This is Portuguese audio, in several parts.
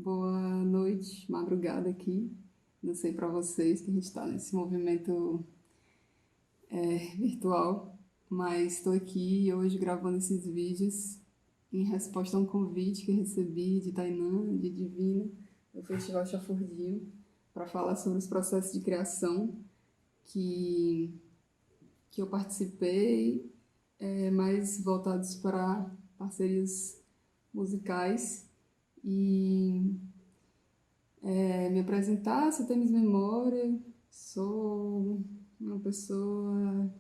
Boa noite, madrugada aqui. Não sei para vocês que a gente está nesse movimento virtual, mas estou aqui hoje gravando esses vídeos em resposta a um convite que recebi de Tainã, de Divina, do Festival Chafurdinho, para falar sobre os processos de criação que eu participei, mais voltados para parcerias musicais. E me apresentar, se temos memória, sou uma pessoa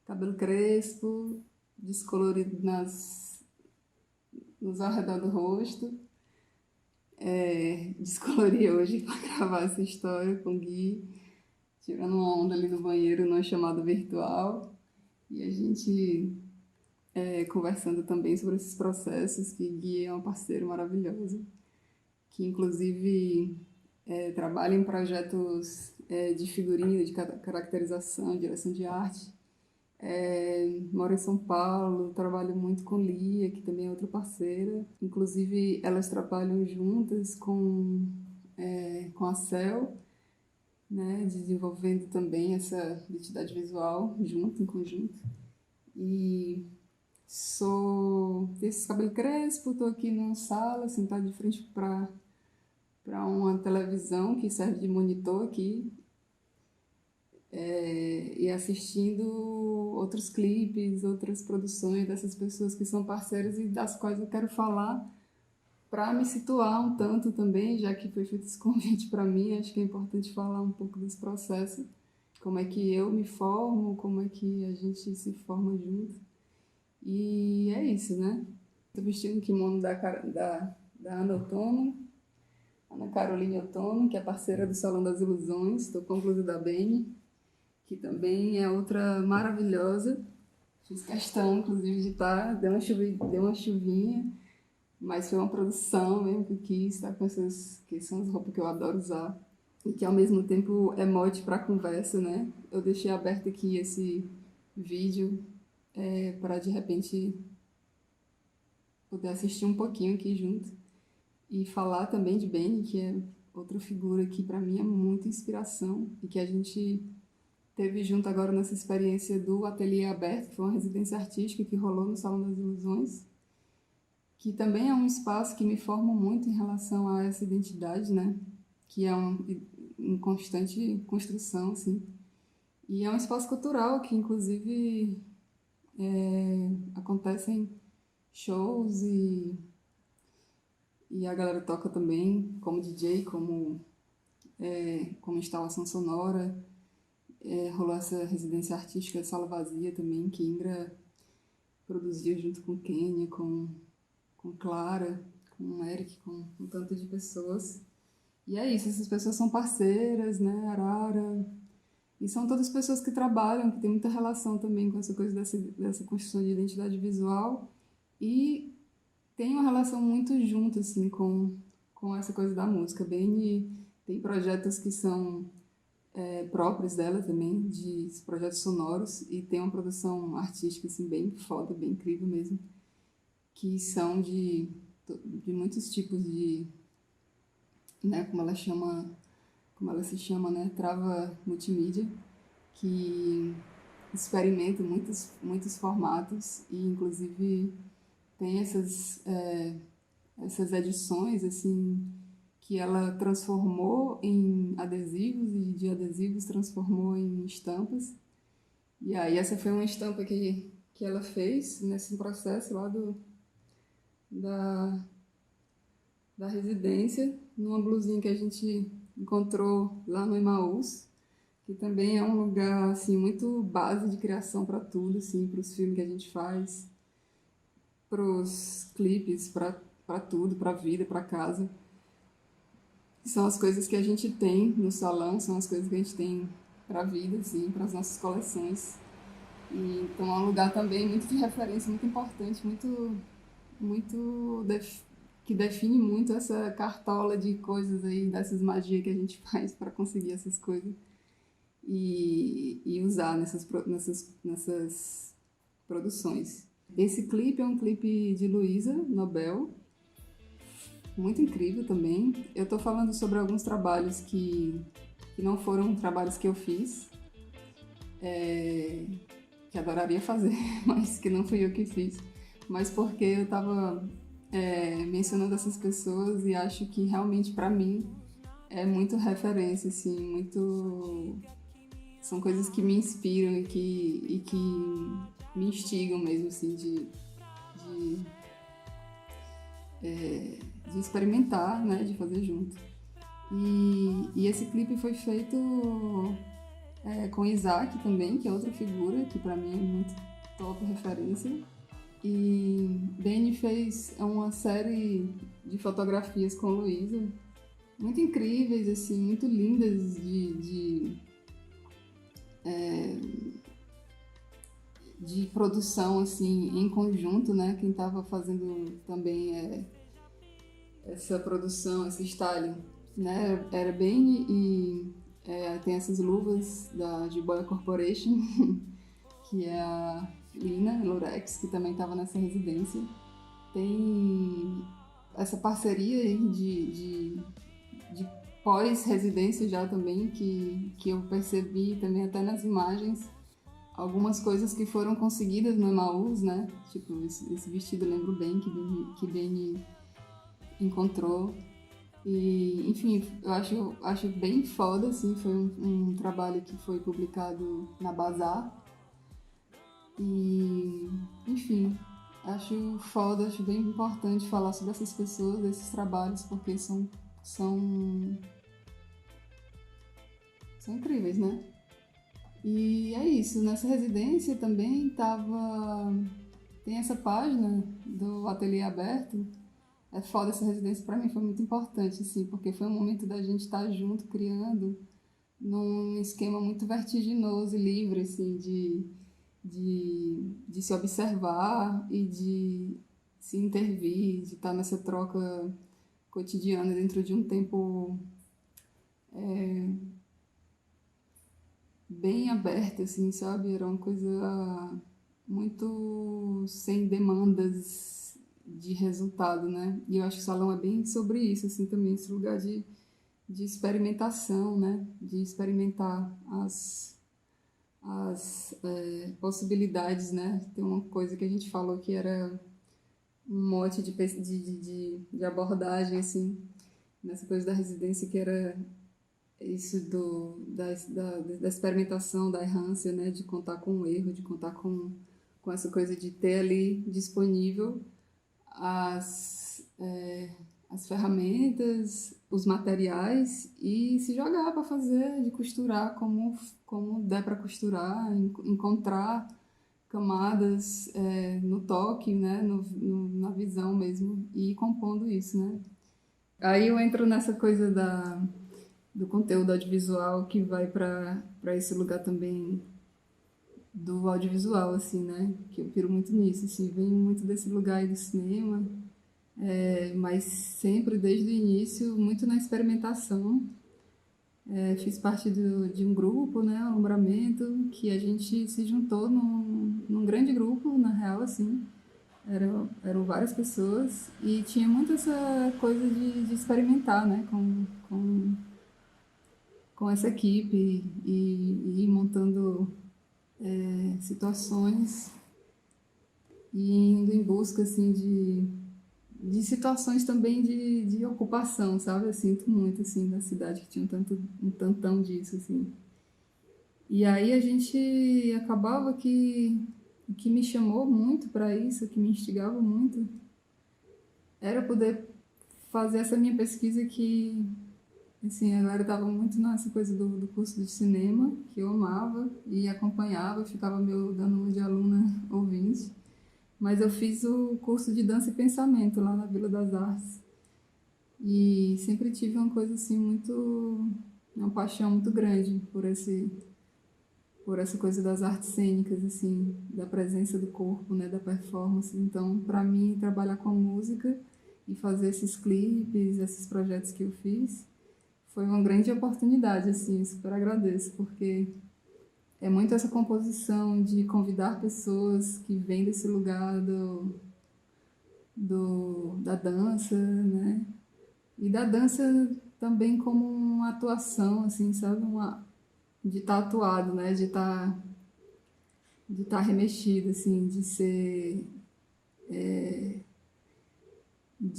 cabelo crespo, descolorido nos ao redor do rosto. Descolori hoje para gravar essa história com o Gui, tirando uma onda ali no banheiro numa chamada virtual. E a gente conversando também sobre esses processos, que Gui é um parceiro maravilhoso, que inclusive trabalha em projetos de figurino, de caracterização, direção de arte. Moro em São Paulo, trabalho muito com Lia, que também é outra parceira. Inclusive, elas trabalham juntas com a Cel, né, desenvolvendo também essa identidade visual junto, em conjunto. E tenho esse cabelo crespo, estou aqui numa sala, sentada de frente para uma televisão que serve de monitor aqui, e assistindo outros clipes, outras produções dessas pessoas que são parceiras e das quais eu quero falar para me situar um tanto também, já que foi feito esse convite para mim. Acho que é importante falar um pouco desse processo, como é que eu me formo, como é que a gente se forma junto. E é isso, né? Estou vestindo um kimono da Ana Outono, Ana Caroline Outono, que é parceira do Salão das Ilusões. Estou com a blusa da Beni, que também é outra maravilhosa. Fiz questão, inclusive, de estar. Deu uma chuvinha, mas foi uma produção mesmo que eu quis estar com essas, que são as roupas que eu adoro usar. E que, ao mesmo tempo, é mote para a conversa, né? Eu deixei aberto aqui esse vídeo para, de repente, poder assistir um pouquinho aqui junto. E falar também de Beni, que é outra figura que, para mim, é muita inspiração e que a gente teve junto agora nessa experiência do Ateliê Aberto, que foi uma residência artística que rolou no Salão das Ilusões, que também é um espaço que me forma muito em relação a essa identidade, né? Que é em constante construção, assim. E é um espaço cultural que, inclusive, acontecem shows e a galera toca também como DJ, como instalação sonora. Rolou essa residência artística Sala Vazia também, que Ingra produziu junto com Kênia, com Clara, com Eric, com um tanto de pessoas. E é isso, essas pessoas são parceiras, né, Arara, e são todas pessoas que trabalham, que têm muita relação também com essa coisa dessa construção de identidade visual, e tem uma relação muito junto, assim, com essa coisa da música. Beni tem projetos que são próprios dela também, de projetos sonoros, e tem uma produção artística assim, bem foda, bem incrível mesmo, que são de muitos tipos de, né, como ela se chama, né, trava multimídia, que experimenta muitos formatos e inclusive tem essas edições assim que ela transformou em adesivos e de adesivos transformou em estampas. E aí essa foi uma estampa que ela fez nesse processo lá da residência, numa blusinha que a gente encontrou lá no Emaús, que também é um lugar assim muito base de criação para tudo, assim, para os filmes que a gente faz, para os clipes, para tudo, para a vida, para casa. São as coisas que a gente tem no salão, são as coisas que a gente tem para a vida, assim, para as nossas coleções. E, então é um lugar também muito de referência, muito importante, que define muito essa cartola de coisas aí, dessas magias que a gente faz para conseguir essas coisas e usar nessas produções. Esse clipe é um clipe de Luísa Nobel, muito incrível também. Eu estou falando sobre alguns trabalhos que não foram trabalhos que eu fiz, que adoraria fazer, mas que não fui eu que fiz. Mas porque eu estava mencionando essas pessoas e acho que realmente para mim é muito referência, assim, muito... São coisas que me inspiram e que me instigam mesmo, assim, de, de experimentar, né, de fazer junto. E esse clipe foi feito com Isaac também, que é outra figura que para mim é muito top referência. E Benny fez uma série de fotografias com Luísa, muito incríveis, assim, muito lindas de produção, assim, em conjunto, né? Quem estava fazendo também essa produção, esse styling, né? Era Benny e tem essas luvas da Jiboia Corporation, que é a Lina Lurex, que também estava nessa residência. Tem essa parceria de pós-residência já também, que eu percebi também até nas imagens, algumas coisas que foram conseguidas no Emaús, né? Tipo, esse vestido eu lembro bem que Benny encontrou. E, enfim, eu acho bem foda, assim, foi um trabalho que foi publicado na Bazar. E, enfim, acho foda, acho bem importante falar sobre essas pessoas, esses trabalhos, porque são incríveis, né? E é isso, nessa residência também tem essa página do Ateliê Aberto. É foda, essa residência pra mim foi muito importante, assim, porque foi um momento da gente estar junto, criando, num esquema muito vertiginoso e livre, assim, de se observar e de se intervir, de estar nessa troca cotidiana dentro de um tempo bem aberto, assim, sabe? Era uma coisa muito sem demandas de resultado, né? E eu acho que o salão é bem sobre isso, assim, também, esse lugar de experimentação, né? De experimentar as possibilidades, né? Tem uma coisa que a gente falou que era um mote de abordagem, assim, nessa coisa da residência, que era isso da experimentação, da errância, né? De contar com o erro, de contar com essa coisa de ter ali disponível as ferramentas, os materiais e se jogar para fazer, de costurar como der para costurar, encontrar camadas no toque, né, na visão mesmo, e ir compondo isso, né. Aí eu entro nessa coisa do conteúdo audiovisual que vai para esse lugar também do audiovisual, assim, né, que eu piro muito nisso, assim, venho muito desse lugar aí do cinema, mas sempre desde o início muito na experimentação. Fiz parte de um grupo, né, Alumbramento, que a gente se juntou num grande grupo, na real, assim. Eram várias pessoas e tinha muito essa coisa de experimentar, né, com essa equipe e ir montando situações e indo em busca, assim, de situações também de ocupação, sabe? Eu sinto muito, assim, da cidade que tinha um tantão disso, assim. E aí a gente acabava que o que me chamou muito para isso, que me instigava muito, era poder fazer essa minha pesquisa que, assim, a galera estava muito nessa coisa do curso de cinema, que eu amava e acompanhava, ficava dando uma de aluna ouvinte. Mas eu fiz o curso de dança e pensamento lá na Vila das Artes. E sempre tive uma coisa assim uma paixão muito grande por essa coisa das artes cênicas, assim, da presença do corpo, né, da performance. Então, para mim, trabalhar com música e fazer esses clipes, esses projetos que eu fiz, foi uma grande oportunidade, assim, super agradeço, porque é muito essa composição de convidar pessoas que vêm desse lugar da dança, né? E da dança também como uma atuação, assim, sabe? De estar atuado, né? De estar remexido, assim, de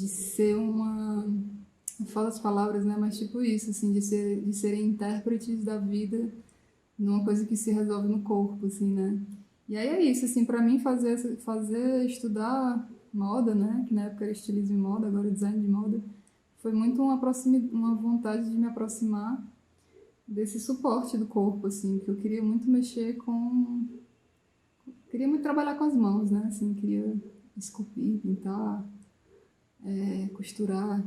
ser uma, não falo as palavras, né? Mas tipo isso, assim, de serem intérpretes da vida numa coisa que se resolve no corpo, assim, né? E aí é isso, assim, para mim estudar moda, né? Que na época era estilismo e moda, agora é design de moda, foi muito uma vontade de me aproximar desse suporte do corpo, assim, que eu queria muito mexer com... Queria muito trabalhar com as mãos, né? Assim, queria esculpir, pintar, costurar.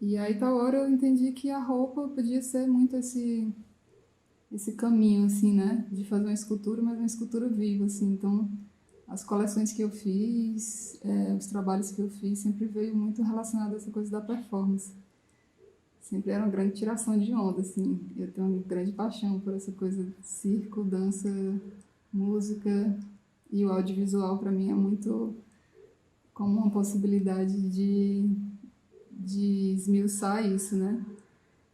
E aí, tal hora, eu entendi que a roupa podia ser muito esse caminho, assim, né? De fazer uma escultura, mas uma escultura viva, assim. Então, as coleções que eu fiz, os trabalhos que eu fiz, sempre veio muito relacionado a essa coisa da performance. Sempre era uma grande tiração de onda, assim. Eu tenho uma grande paixão por essa coisa de circo, dança, música, e o audiovisual para mim é muito como uma possibilidade de esmiuçar isso, né?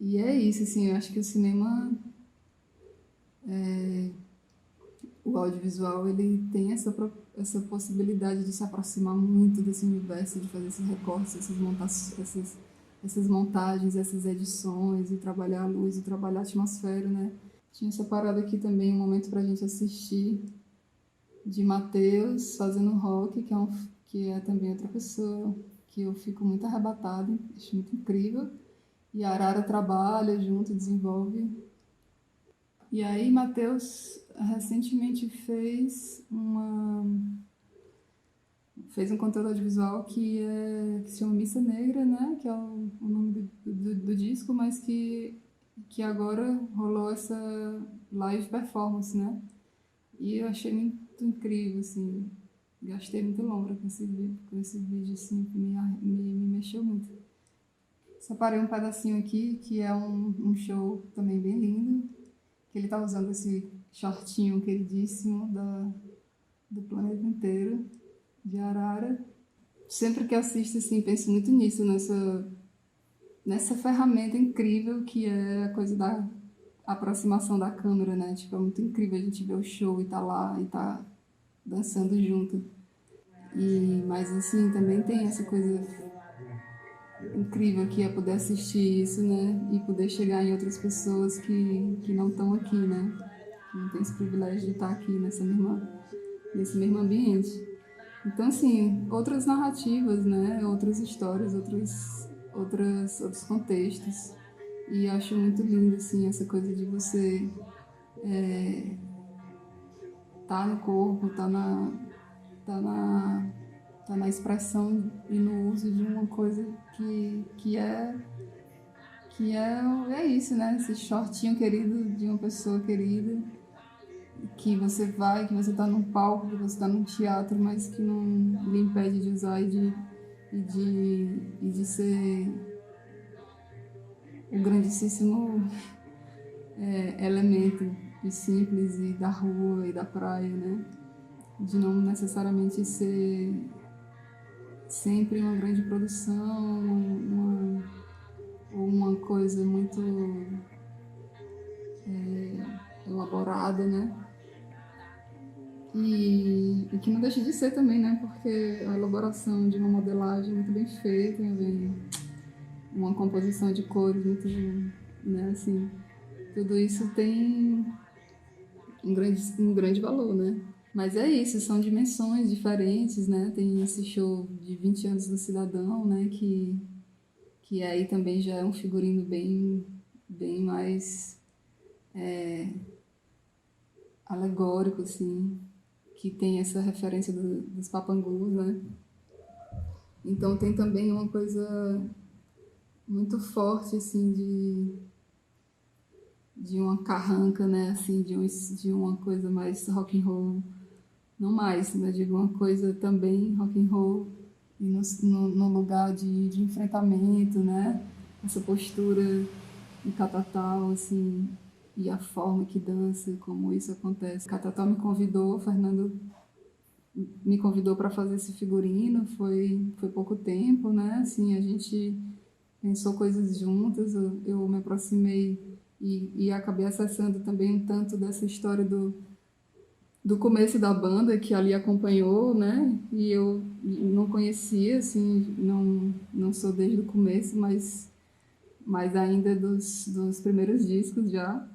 E é isso, assim, eu acho que o cinema, o audiovisual, ele tem essa possibilidade de se aproximar muito desse universo, de fazer esses recortes, essas montagens, essas edições, e trabalhar a luz, e trabalhar a atmosfera, né? Tinha separado aqui também um momento pra gente assistir de Matheus fazendo rock, que é também outra pessoa que eu fico muito arrebatada, acho muito incrível. E a Arara trabalha junto, desenvolve. E aí Matheus recentemente fez um conteúdo audiovisual que se chama Missa Negra, né? Que é o nome do disco, mas que agora rolou essa live performance, né? E eu achei muito incrível, assim. Gastei muita lombra com esse vídeo, assim, que me mexeu muito. Separei um pedacinho aqui, que é um show também bem lindo, que ele tá usando esse shortinho queridíssimo do planeta inteiro, de Arara. Sempre que assisto, assim, penso muito nisso, nessa ferramenta incrível que é a coisa da aproximação da câmera, né? Tipo, é muito incrível a gente ver o show e tá lá e tá dançando junto. Mas assim, também tem essa coisa incrível que é poder assistir isso, né? E poder chegar em outras pessoas que não estão aqui, né? Que não tem esse privilégio de estar aqui nesse mesmo ambiente. Então, assim, outras narrativas, né? Outras histórias, outros contextos. E acho muito lindo, assim, essa coisa de você tá no corpo, tá na, tá na expressão e no uso de uma coisa que é isso, né? Esse shortinho querido de uma pessoa querida, que você tá num palco, que você tá num teatro, mas que não lhe impede de usar e de ser o grandíssimo elemento e simples e da rua e da praia, né? De não necessariamente ser sempre uma grande produção, uma coisa muito elaborada, né? E que não deixa de ser também, né? Porque a elaboração de uma modelagem muito bem feita, vem uma composição de cores muito, né? Assim, tudo isso tem um grande valor, né? Mas é isso, são dimensões diferentes, né? Tem esse show de 20 anos do Cidadão, né? Que aí também já é um figurino bem mais alegórico, assim, que tem essa referência dos papangus, né? Então tem também uma coisa muito forte, assim, de uma carranca, né? Assim, de uma coisa mais rock and roll, não mais, mas de uma coisa também rock and roll e no lugar de enfrentamento, né? Essa postura em Catatal, assim, e a forma que dança, como isso acontece. Catatal o Fernando me convidou para fazer esse figurino, foi pouco tempo, né? Assim, a gente pensou coisas juntas, eu me aproximei e acabei acessando também um tanto dessa história do começo da banda, que ali acompanhou, né? E eu não conhecia, assim, não sou desde o começo, mas ainda dos primeiros discos já,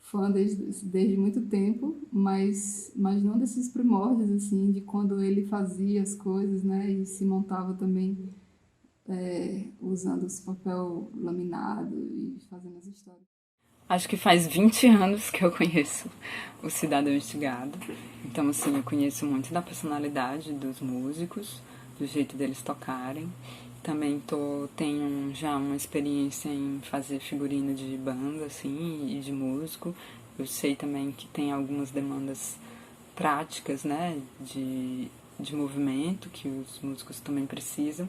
fã desde muito tempo, mas não desses primórdios, assim, de quando ele fazia as coisas, né? E se montava também usando os papel laminado e fazendo as histórias. Acho que faz 20 anos que eu conheço o Cidadão Instigado. Então, assim, eu conheço muito da personalidade dos músicos, do jeito deles tocarem. Também tenho já uma experiência em fazer figurino de banda, assim, e de músico. Eu sei também que tem algumas demandas práticas, né, de movimento que os músicos também precisam.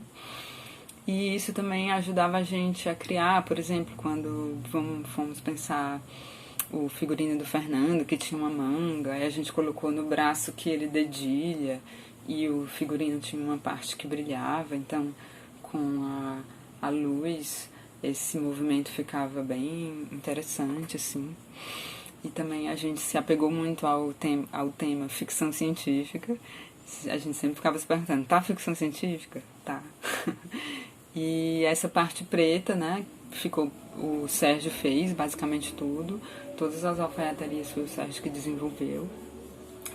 E isso também ajudava a gente a criar, por exemplo, quando fomos pensar o figurino do Fernando, que tinha uma manga, aí a gente colocou no braço que ele dedilha, e o figurino tinha uma parte que brilhava, então com a luz esse movimento ficava bem interessante, assim. E também a gente se apegou muito ao tema ficção científica. A gente sempre ficava se perguntando, tá ficção científica? Tá. E essa parte preta, né, o Sérgio fez basicamente tudo. Todas as alfaiatarias foi o Sérgio que desenvolveu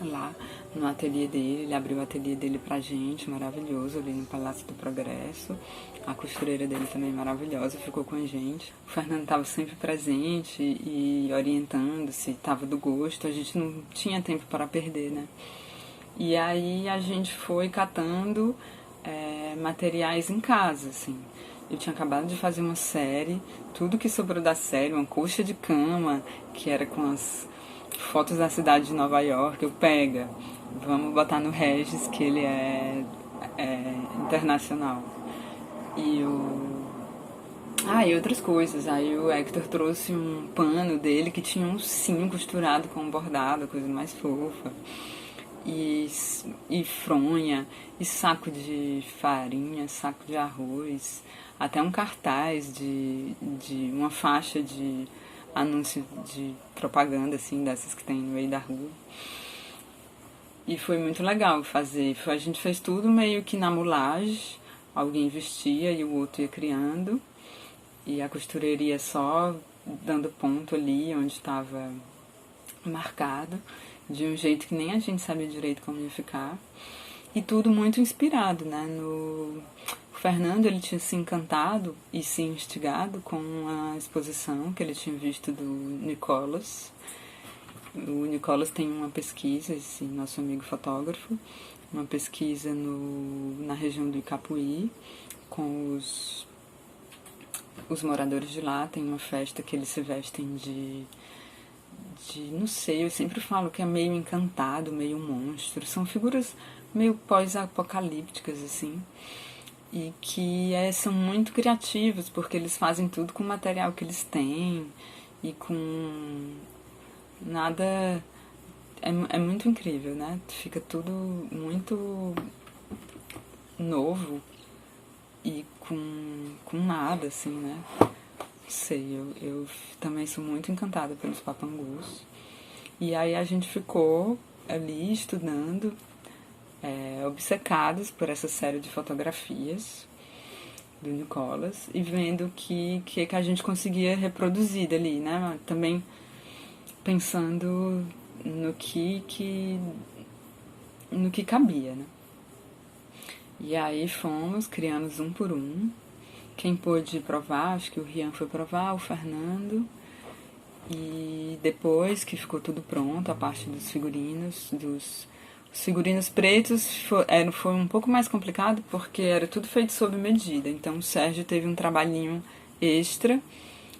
lá no ateliê dele. Ele abriu o ateliê dele pra gente, maravilhoso, ali no Palácio do Progresso. A costureira dele também maravilhosa, ficou com a gente. O Fernando estava sempre presente e orientando se estava do gosto. A gente não tinha tempo para perder, né? E aí a gente foi catando materiais em casa, assim. Eu tinha acabado de fazer uma série, tudo que sobrou da série, uma coxa de cama, que era com as fotos da cidade de Nova York, vamos botar no Regis, que ele é internacional. E outras coisas. Aí o Hector trouxe um pano dele que tinha um ursinho costurado com um bordado, coisa mais fofa. E fronha, e saco de farinha, saco de arroz, até um cartaz de uma faixa de anúncio de propaganda, assim, dessas que tem no meio da rua. E foi muito legal fazer. A gente fez tudo meio que na mulagem, alguém vestia e o outro ia criando, e a costureira ia só dando ponto ali onde estava marcado, de um jeito que nem a gente sabia direito como ia ficar. E tudo muito inspirado, né? O Fernando, ele tinha se encantado e se instigado com a exposição que ele tinha visto do Nicolas. O Nicolas tem uma pesquisa, esse nosso amigo fotógrafo, uma pesquisa na região do Icapuí, com os moradores de lá. Tem uma festa que eles se vestem não sei, eu sempre falo que é meio encantado, meio monstro. São figuras meio pós-apocalípticas, assim, e que são muito criativos, porque eles fazem tudo com o material que eles têm e com nada. É muito incrível, né? Fica tudo muito novo e com nada, assim, né? Sei, eu também sou muito encantada pelos papangus. E aí a gente ficou ali estudando, obcecados por essa série de fotografias do Nicolas e vendo que a gente conseguia reproduzir dali, né? Também pensando no que cabia, né? E aí criamos um por um. Quem pôde provar, acho que o Rian foi provar, o Fernando. E depois que ficou tudo pronto, a parte dos figurinos, os figurinos pretos foi um pouco mais complicado porque era tudo feito sob medida. Então o Sérgio teve um trabalhinho extra.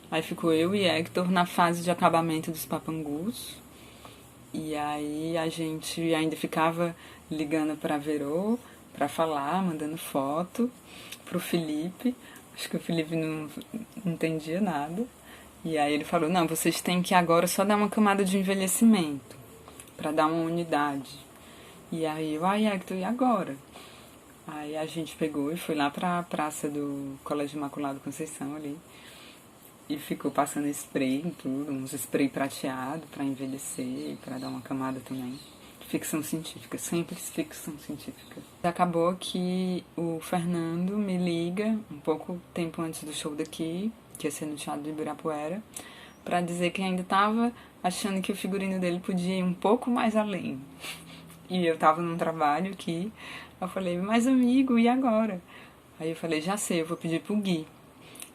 Aí ficou eu e Hector na fase de acabamento dos papangus. E aí a gente ainda ficava ligando para a Verô para falar, mandando foto pro Felipe. Acho que o Felipe não entendia nada. E aí ele falou, não, vocês têm que agora só dar uma camada de envelhecimento para dar uma unidade. E aí eu, Hector, e agora? aí a gente pegou e foi lá pra praça do Colégio Imaculado Conceição ali. E ficou passando spray em tudo, uns spray prateado pra envelhecer, pra dar uma camada também. Ficção científica, sempre ficção científica. Acabou que o Fernando me liga um pouco tempo antes do show daqui, que ia ser no Teatro do Ibirapuera, pra dizer que ainda tava achando que o figurino dele podia ir um pouco mais além. E eu tava num trabalho aqui, eu falei, mas amigo, e agora? Aí eu falei, já sei, eu vou pedir pro Gui.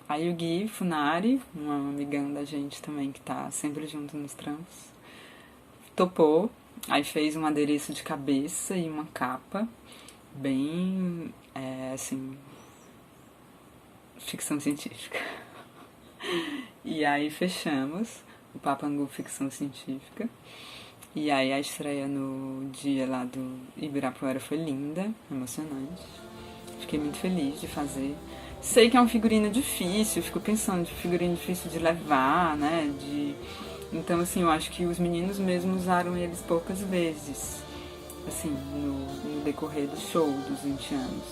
Aí o Gui Funari, um amigão da gente também, que tá sempre junto nos trampos, topou. Aí fez um adereço de cabeça e uma capa, bem, assim, ficção científica. E aí fechamos o Papangu Ficção Científica. E aí a estreia no dia lá do Ibirapuera foi linda, emocionante. Fiquei muito feliz de fazer. Sei que é um figurino difícil, fico pensando de figurino difícil de levar, né? Então, assim, eu acho que os meninos mesmo usaram eles poucas vezes, assim, no decorrer do show dos 20 anos.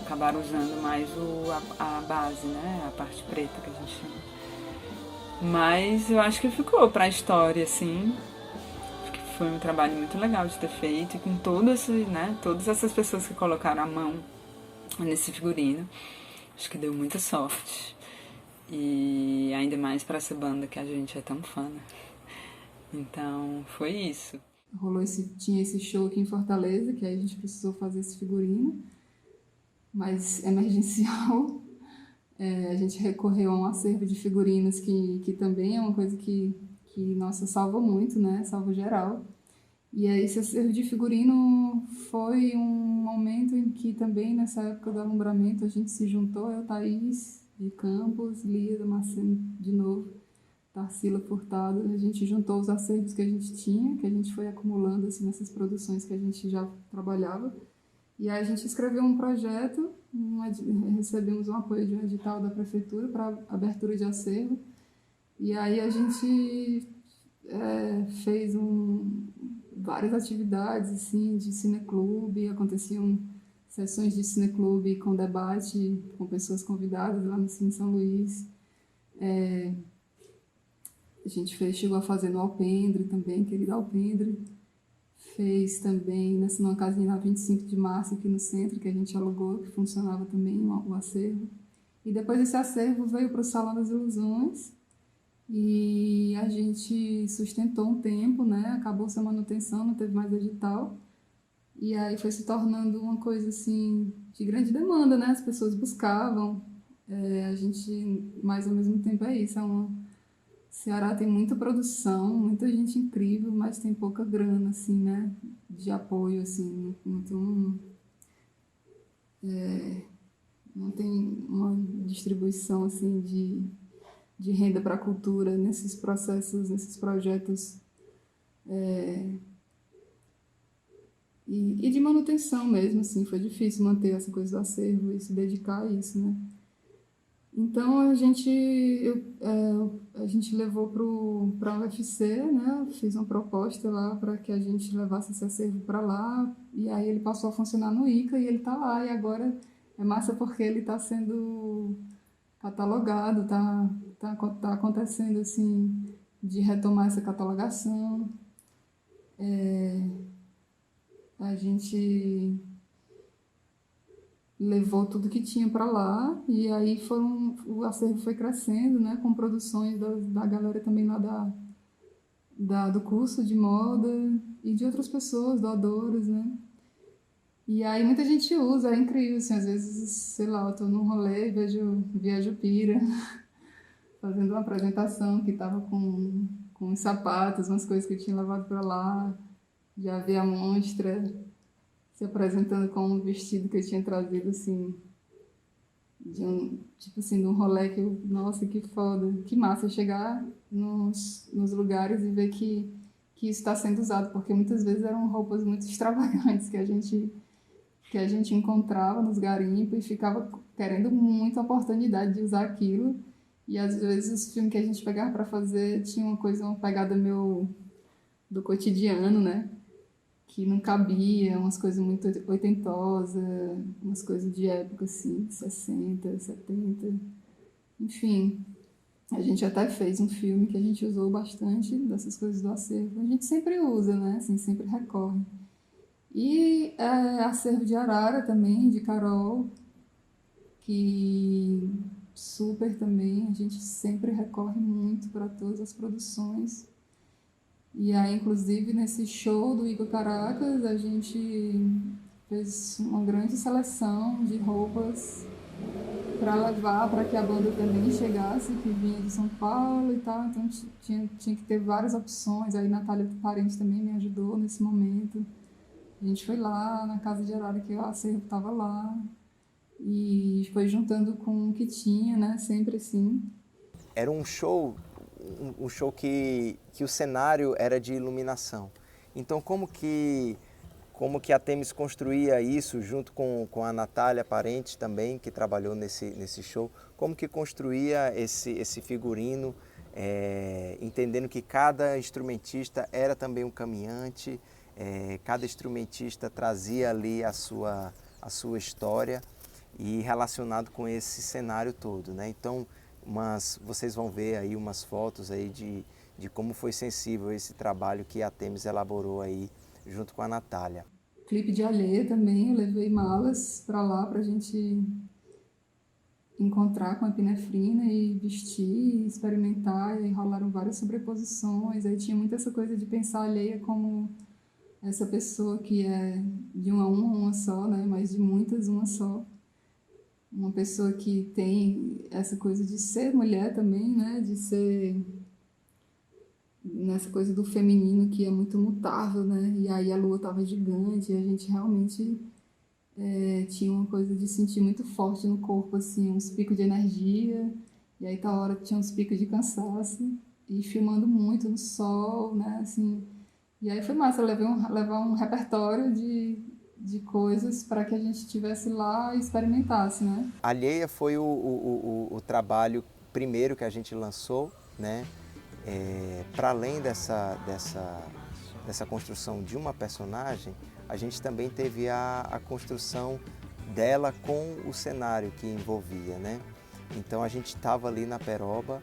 Acabaram usando mais a base, né? A parte preta que a gente chama. Mas eu acho que ficou pra história, assim. Foi um trabalho muito legal de ter feito e com todas essas pessoas que colocaram a mão nesse figurino. Acho que deu muita sorte. E ainda mais para essa banda que a gente é tão fã, né? Então, foi isso. Tinha esse show aqui em Fortaleza, que aí a gente precisou fazer esse figurino, mas emergencial. A gente recorreu a um acervo de figurinos que também é uma coisa que nossa, salva muito, né? Salva geral. E aí esse acervo de figurino foi um momento em que também, nessa época do alumbramento, a gente se juntou, eu, Thaís, de Campos, Lia Damasceno de novo, Tarsila Furtado, a gente juntou os acervos que a gente tinha, que a gente foi acumulando assim, nessas produções que a gente já trabalhava. E aí a gente escreveu um projeto, recebemos um apoio de um edital da prefeitura para abertura de acervo. E aí a gente fez várias atividades assim, de cineclube, aconteciam sessões de cineclube com debate, com pessoas convidadas lá no Cine São Luís. A gente chegou a fazer no Alpendre também, querido Alpendre. Fez também numa casinha na 25 de março aqui no centro, que a gente alugou, que funcionava também o acervo. E depois esse acervo veio para o Salão das Ilusões e a gente sustentou um tempo, né? Acabou-se a manutenção, não teve mais edital. E aí foi se tornando uma coisa assim de grande demanda, né? As pessoas buscavam. A gente, mas ao mesmo tempo é isso, Ceará tem muita produção, muita gente incrível, mas tem pouca grana, assim, né, de apoio, assim, não tem uma distribuição, assim, de renda para a cultura nesses processos, nesses projetos, e de manutenção mesmo, assim, foi difícil manter essa coisa do acervo e se dedicar a isso, né. Então a gente levou para a UFC, né? Fiz uma proposta lá para que a gente levasse esse acervo para lá, e aí ele passou a funcionar no ICA e ele está lá, e agora é massa porque ele está sendo catalogado, tá acontecendo assim de retomar essa catalogação. A gente levou tudo que tinha para lá e aí o acervo foi crescendo, né, com produções da galera também lá do curso de moda e de outras pessoas, doadoras, né. E aí muita gente usa, é incrível, assim, às vezes, sei lá, eu tô num rolê e viajo Pira, fazendo uma apresentação que tava com uns sapatos, umas coisas que eu tinha levado para lá, já vi a monstra se apresentando com um vestido que eu tinha trazido, assim, de um rolê que eu, nossa, que foda, que massa chegar nos lugares e ver que isso está sendo usado, porque muitas vezes eram roupas muito extravagantes que a gente encontrava nos garimpos e ficava querendo muita oportunidade de usar aquilo, e às vezes os filmes que a gente pegava para fazer tinha uma pegada do cotidiano, né? que não cabia, umas coisas muito oitentosas, umas coisas de época, assim, 60, 70, enfim. A gente até fez um filme que a gente usou bastante dessas coisas do acervo. A gente sempre usa, né? Assim, sempre recorre. E acervo de Arara também, de Carol, que super também, a gente sempre recorre muito para todas as produções. E aí, inclusive, nesse show do Igor Caracas, a gente fez uma grande seleção de roupas para levar para que a banda também chegasse, que vinha de São Paulo e tal. Então tinha que ter várias opções. Aí Natália Parente também me ajudou nesse momento. A gente foi lá na casa de Arara, que o acervo estava lá, e foi juntando com o que tinha, né? Sempre assim. Era um show que o cenário era de iluminação. Então como que a Temis construía isso junto com a Natália Parente também, que trabalhou nesse show, como que construía esse figurino, entendendo que cada instrumentista era também um caminhante, cada instrumentista trazia ali a sua história e relacionado com esse cenário todo, né? Então, vocês vão ver aí umas fotos aí de como foi sensível esse trabalho que a Temis elaborou aí junto com a Natália. Clipe de Alheia também, eu levei malas para lá pra gente encontrar com a epinefrina e vestir, experimentar, e aí rolaram várias sobreposições, aí tinha muito essa coisa de pensar a Alheia como essa pessoa que é de uma só, né, mas de muitas uma só. Uma pessoa que tem essa coisa de ser mulher também, né, de ser nessa coisa do feminino que é muito mutável, né, e aí a lua estava gigante, e a gente realmente tinha uma coisa de sentir muito forte no corpo, assim, uns picos de energia, e aí tal hora tinha uns picos de cansaço, e filmando muito no sol, né, assim, e aí foi massa levar um repertório de coisas para que a gente estivesse lá e experimentasse, né. Alheia foi o trabalho primeiro que a gente lançou, né? Para além dessa construção de uma personagem, a gente também teve a construção dela com o cenário que envolvia, né? Então a gente estava ali na Peroba,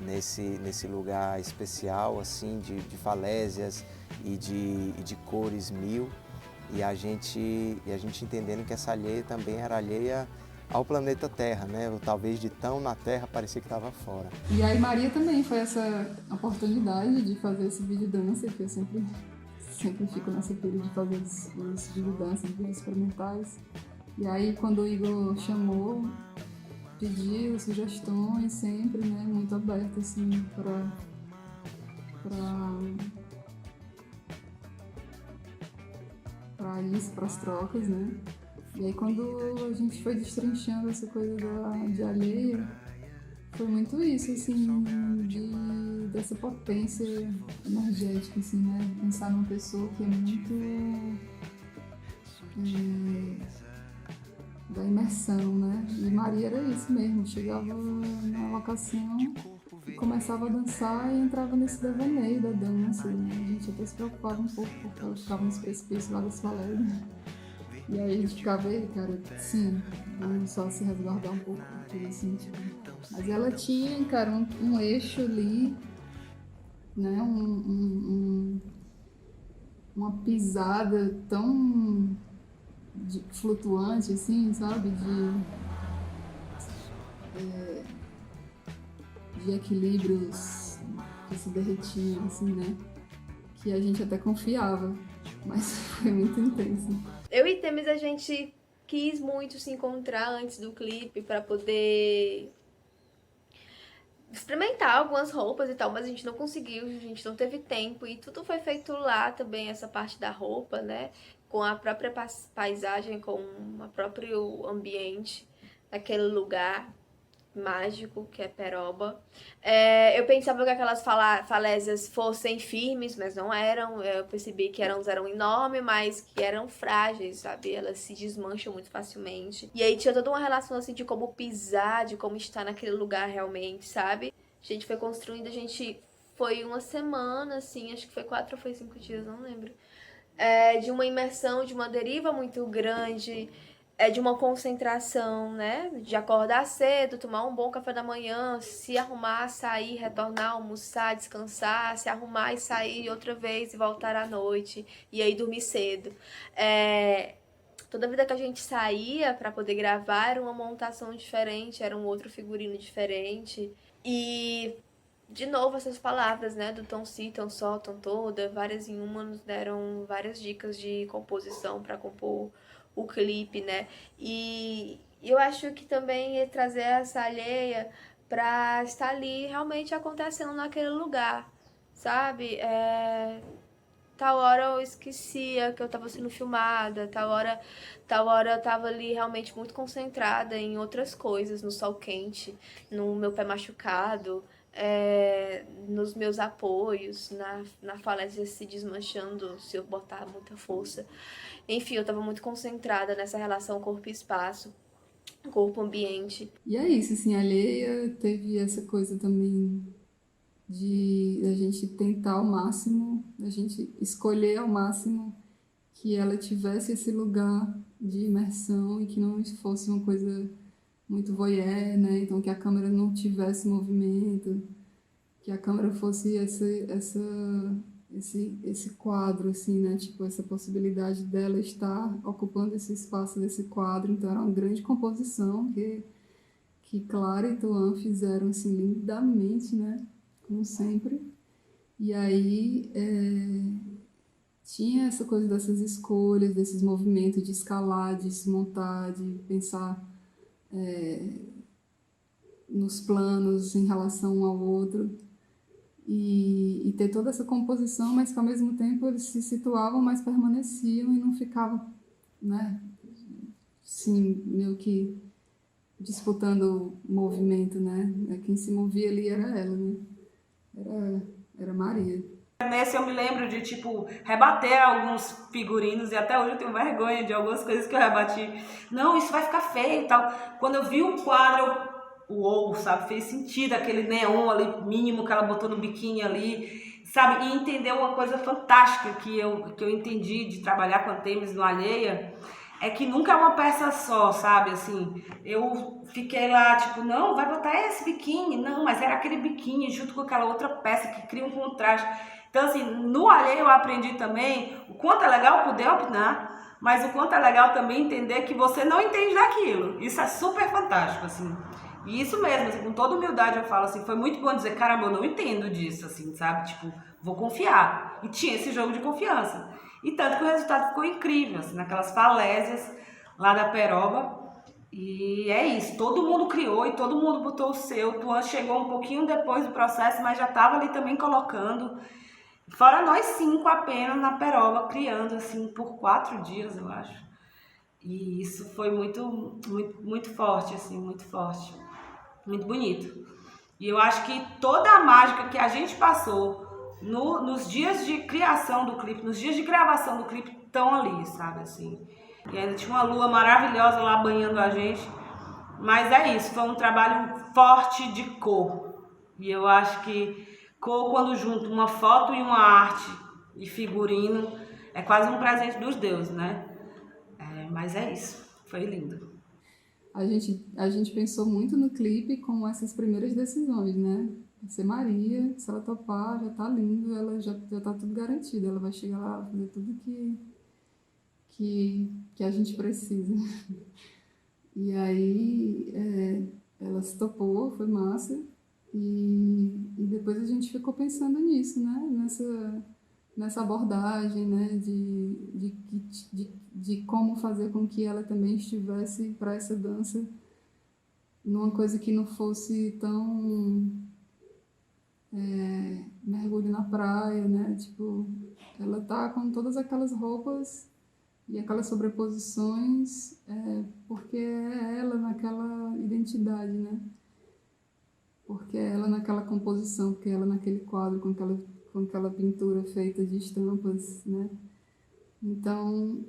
nesse lugar especial, assim, de falésias e de cores mil, e a gente entendendo que essa alheia também era alheia ao planeta Terra, né? Ou talvez de tão na Terra parecia que estava fora. E aí Maria também foi essa oportunidade de fazer esse vídeo dança, que eu sempre fico nessa pilha de fazer os vídeo dança, os vídeos experimentais. E aí quando o Igor chamou, pediu sugestões sempre, né? Muito aberto assim para isso, para as trocas, né? E aí quando a gente foi destrinchando essa coisa de alheia, foi muito isso, assim, dessa potência energética, assim, né? Pensar numa pessoa que é muito da imersão, né? E Maria era isso mesmo, chegava na locação e começava a dançar e entrava nesse devaneio da dança, né? A gente até se preocupava um pouco porque ela ficava nos precipícios lá das falésias. E aí a gente ficava, cara, sim, vamos só se resguardar um pouco, tudo assim, tipo. Mas ela tinha, cara, um eixo ali, né, uma pisada tão flutuante, assim, sabe, de equilíbrios que se derretiam, assim, né, que a gente até confiava, mas foi muito intenso. Eu e Temis, a gente quis muito se encontrar antes do clipe para poder experimentar algumas roupas e tal, mas a gente não conseguiu, a gente não teve tempo e tudo foi feito lá também, essa parte da roupa, né? Com a própria paisagem, com o próprio ambiente daquele lugar mágico que é Peroba. Eu pensava que aquelas falésias fossem firmes, mas não eram. Eu percebi que eram enormes, mas que eram frágeis, sabe? Elas se desmancham muito facilmente. E aí tinha toda uma relação assim de como pisar, de como estar naquele lugar realmente, sabe? A gente foi construindo, a gente foi uma semana, assim, acho que foi 4 ou foi 5 dias, não lembro. de uma imersão, de uma deriva muito grande, de uma concentração, né? De acordar cedo, tomar um bom café da manhã, se arrumar, sair, retornar, almoçar, descansar, se arrumar e sair outra vez e voltar à noite, e aí dormir cedo. Toda vida que a gente saía para poder gravar era uma montação diferente, era um outro figurino diferente. E, de novo, essas palavras, né, do tom si, tom sol, tom toda, várias em uma, nos deram várias dicas de composição para compor o clipe, né? E eu acho que também trazer essa alheia para estar ali realmente acontecendo naquele lugar, sabe? Tal hora eu esquecia que eu estava sendo filmada, tal hora eu estava ali realmente muito concentrada em outras coisas, no sol quente, no meu pé machucado, nos meus apoios, na falésia se desmanchando se eu botar muita força. Enfim, eu estava muito concentrada nessa relação corpo e espaço, corpo-ambiente. E é isso, assim, a Alheia teve essa coisa também de a gente tentar ao máximo, a gente escolher ao máximo que ela tivesse esse lugar de imersão e que não fosse uma coisa muito voyeur, né? Então que a câmera não tivesse movimento, que a câmera fosse esse quadro, assim, né? Tipo, essa possibilidade dela estar ocupando esse espaço desse quadro. Então era uma grande composição que Clara e Tuan fizeram, assim, lindamente, né? Como sempre. E aí tinha essa coisa dessas escolhas, desses movimentos de escalar, de se montar, de pensar nos planos em relação um ao outro e ter toda essa composição, mas que ao mesmo tempo eles se situavam, mas permaneciam e não ficavam, né, assim, meio que disputando o movimento, né? Quem se movia ali era ela, né? Era Maria. Nesse eu me lembro de, tipo, rebater alguns figurinos, e até hoje eu tenho vergonha de algumas coisas que eu rebati. Não, isso vai ficar feio e tal. Quando eu vi o quadro, uou, sabe, fez sentido aquele neon ali mínimo que ela botou no biquíni ali, sabe, e entendeu uma coisa fantástica que eu entendi de trabalhar com a Têmis no Alheia, é que nunca é uma peça só, sabe, assim, eu fiquei lá, tipo, não, vai botar esse biquíni, não, mas era aquele biquíni junto com aquela outra peça que cria um contraste. Então, assim, no Alheia eu aprendi também o quanto é legal poder opinar, mas o quanto é legal também entender que você não entende daquilo. Isso é super fantástico, assim. E isso mesmo, assim, com toda humildade eu falo assim, foi muito bom dizer, caramba, eu não entendo disso, assim, sabe? Tipo, vou confiar. E tinha esse jogo de confiança. E tanto que o resultado ficou incrível, assim, naquelas falésias lá da Peroba. E é isso, todo mundo criou e todo mundo botou o seu. O Tuan chegou um pouquinho depois do processo, mas já estava ali também colocando. Fora nós 5 apenas na Peroba, criando, assim, por 4 dias, eu acho. E isso foi muito, muito, muito forte, assim, muito forte. Muito bonito. E eu acho que toda a mágica que a gente passou nos dias de criação do clipe, nos dias de gravação do clipe, estão ali, sabe, assim. E ainda tinha uma lua maravilhosa lá banhando a gente. Mas é isso, foi um trabalho forte de cor. E eu acho que cor, quando junto uma foto e uma arte e figurino, é quase um presente dos deuses, né? Mas é isso, foi lindo. A gente pensou muito no clipe com essas primeiras decisões, né? Vai ser Maria, se ela topar, já tá lindo, ela já tá tudo garantido, ela vai chegar lá, fazer tudo que a gente precisa. E aí ela se topou, foi massa, e depois a gente ficou pensando nisso, né? Nessa abordagem, né? De como fazer com que ela também estivesse para essa dança numa coisa que não fosse tão mergulho na praia, né? Tipo, ela tá com todas aquelas roupas e aquelas sobreposições porque é ela naquela identidade, né? Porque é ela naquela composição, porque é ela naquele quadro com aquela pintura feita de estampas, né? Então,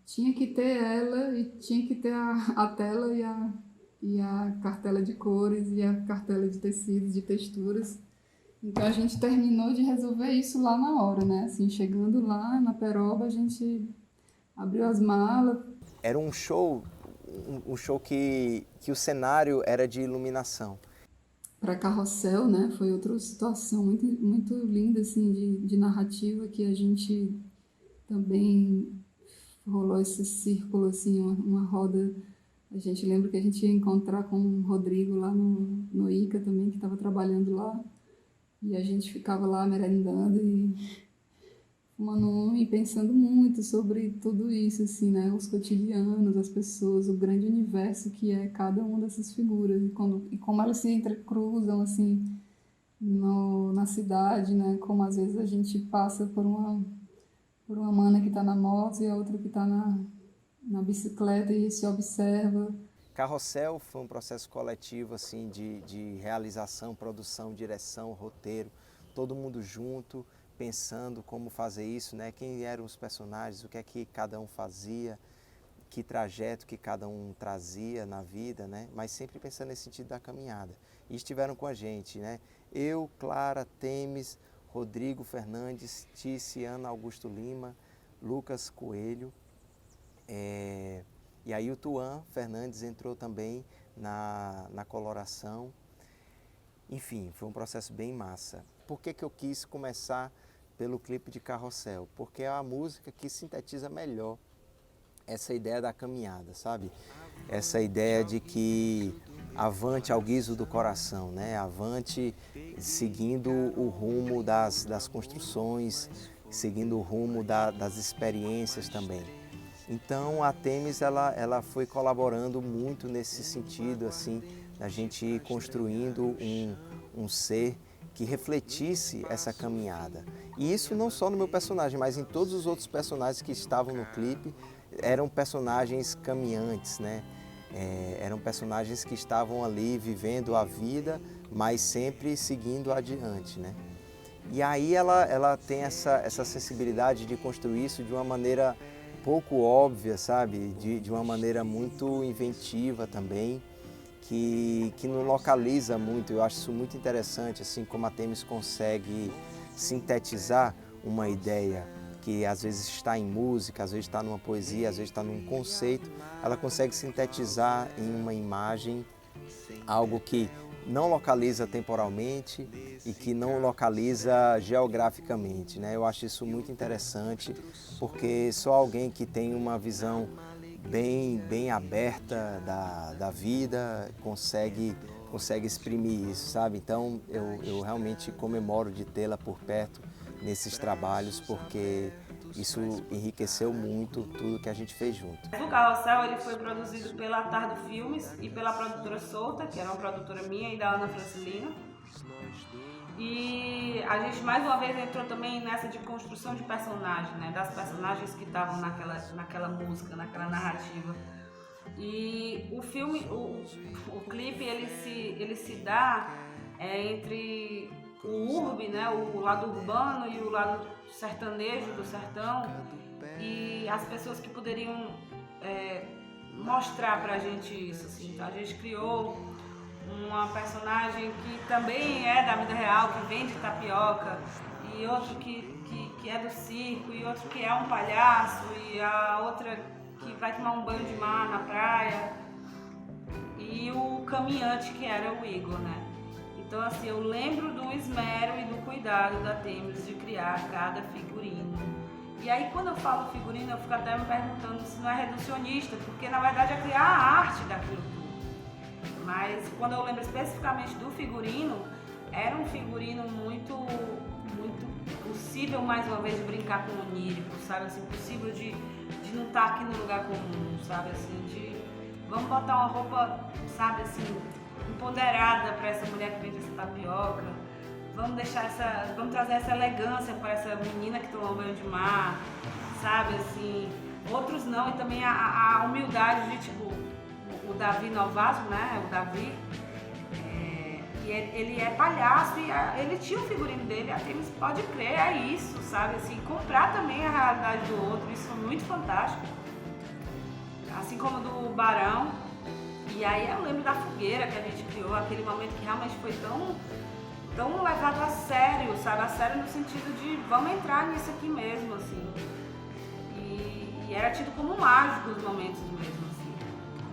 tinha que ter ela e tinha que ter a tela e a cartela de cores e a cartela de tecidos, de texturas. Então a gente terminou de resolver isso lá na hora, né? Assim, chegando lá na Peroba, a gente abriu as malas. Era um show que o cenário era de iluminação. Para Carrossel, né? Foi outra situação muito, muito linda, assim, de narrativa, que a gente também rolou esse círculo, assim, uma roda. A gente lembra que a gente ia encontrar com o Rodrigo lá no ICA também, que estava trabalhando lá. E a gente ficava lá merendando e fumando e pensando muito sobre tudo isso, assim, né? Os cotidianos, as pessoas, o grande universo que é cada uma dessas figuras. E como elas se entrecruzam, assim, na cidade, né? Como às vezes a gente passa por uma mana que está na moto e a outra que está na bicicleta e se observa. Carrossel foi um processo coletivo assim, de realização, produção, direção, roteiro, todo mundo junto, pensando como fazer isso, né? Quem eram os personagens, o que é que cada um fazia, que trajeto que cada um trazia na vida, né? Mas sempre pensando nesse sentido da caminhada. E estiveram com a gente, né? Eu, Clara, Temes, Rodrigo Fernandes, Tice, Ana Augusto Lima, Lucas Coelho, e aí o Tuan Fernandes entrou também na coloração. Enfim, foi um processo bem massa. Por que eu quis começar pelo clipe de Carrossel? Porque é a música que sintetiza melhor essa ideia da caminhada, sabe? Essa ideia de que avante ao guiso do coração, né? Avante seguindo o rumo das construções, seguindo o rumo das experiências também. Então a Temes ela foi colaborando muito nesse sentido, assim, a gente ir construindo um ser que refletisse essa caminhada. E isso não só no meu personagem, mas em todos os outros personagens que estavam no clipe, eram personagens caminhantes, né? Eram personagens que estavam ali vivendo a vida, mas sempre seguindo adiante, né? E aí ela tem essa sensibilidade de construir isso de uma maneira pouco óbvia, sabe? De uma maneira muito inventiva também, que não localiza muito. Eu acho isso muito interessante, assim como a Temes consegue sintetizar uma ideia que às vezes está em música, às vezes está numa poesia, às vezes está num conceito. Ela consegue sintetizar em uma imagem algo que não localiza temporalmente e que não localiza geograficamente, né? Eu acho isso muito interessante, porque só alguém que tem uma visão bem aberta da vida consegue exprimir isso, sabe? Então eu realmente comemoro de tê-la por perto nesses trabalhos, porque isso enriqueceu muito tudo que a gente fez junto. O Carrossel ele foi produzido pela Tardo Filmes e pela produtora Solta, que era uma produtora minha e da Ana Francilina. E a gente mais uma vez entrou também nessa de construção de personagem, né? Das personagens que estavam naquela música, naquela narrativa. E o filme, o clipe, ele se dá entre o urbe, né? O lado urbano e o lado sertanejo do sertão, e as pessoas que poderiam mostrar pra gente isso, assim. Então a gente criou uma personagem que também é da vida real, que vende tapioca, e outro que é do circo, e outro que é um palhaço, e a outra que vai tomar um banho de mar na praia, e o caminhante que era o Igor, né? Então assim, eu lembro do esmero e do cuidado da Temes de criar cada figurino. E aí quando eu falo figurino, eu fico até me perguntando se não é reducionista, porque na verdade é criar a arte daquilo tudo. Mas quando eu lembro especificamente do figurino, era um figurino muito possível, mais uma vez, de brincar com o onírico, sabe? Assim, possível de não estar aqui no lugar comum, sabe? Assim, de vamos botar uma roupa, sabe, assim, empoderada para essa mulher que vende essa tapioca, vamos trazer essa elegância para essa menina que toma banho de mar, sabe? Assim, outros não, e também a humildade de, tipo, o Davi Novato, né? O Davi, e ele é palhaço e ele tinha o figurino dele, a Temes pode crer, é isso, sabe? Assim, comprar também a realidade do outro, isso é muito fantástico. Assim como do Barão. E aí eu lembro da fogueira que a gente criou, aquele momento que realmente foi tão tão levado a sério, sabe? A sério no sentido de vamos entrar nisso aqui mesmo, assim. E era tido como mágico os momentos mesmo, assim.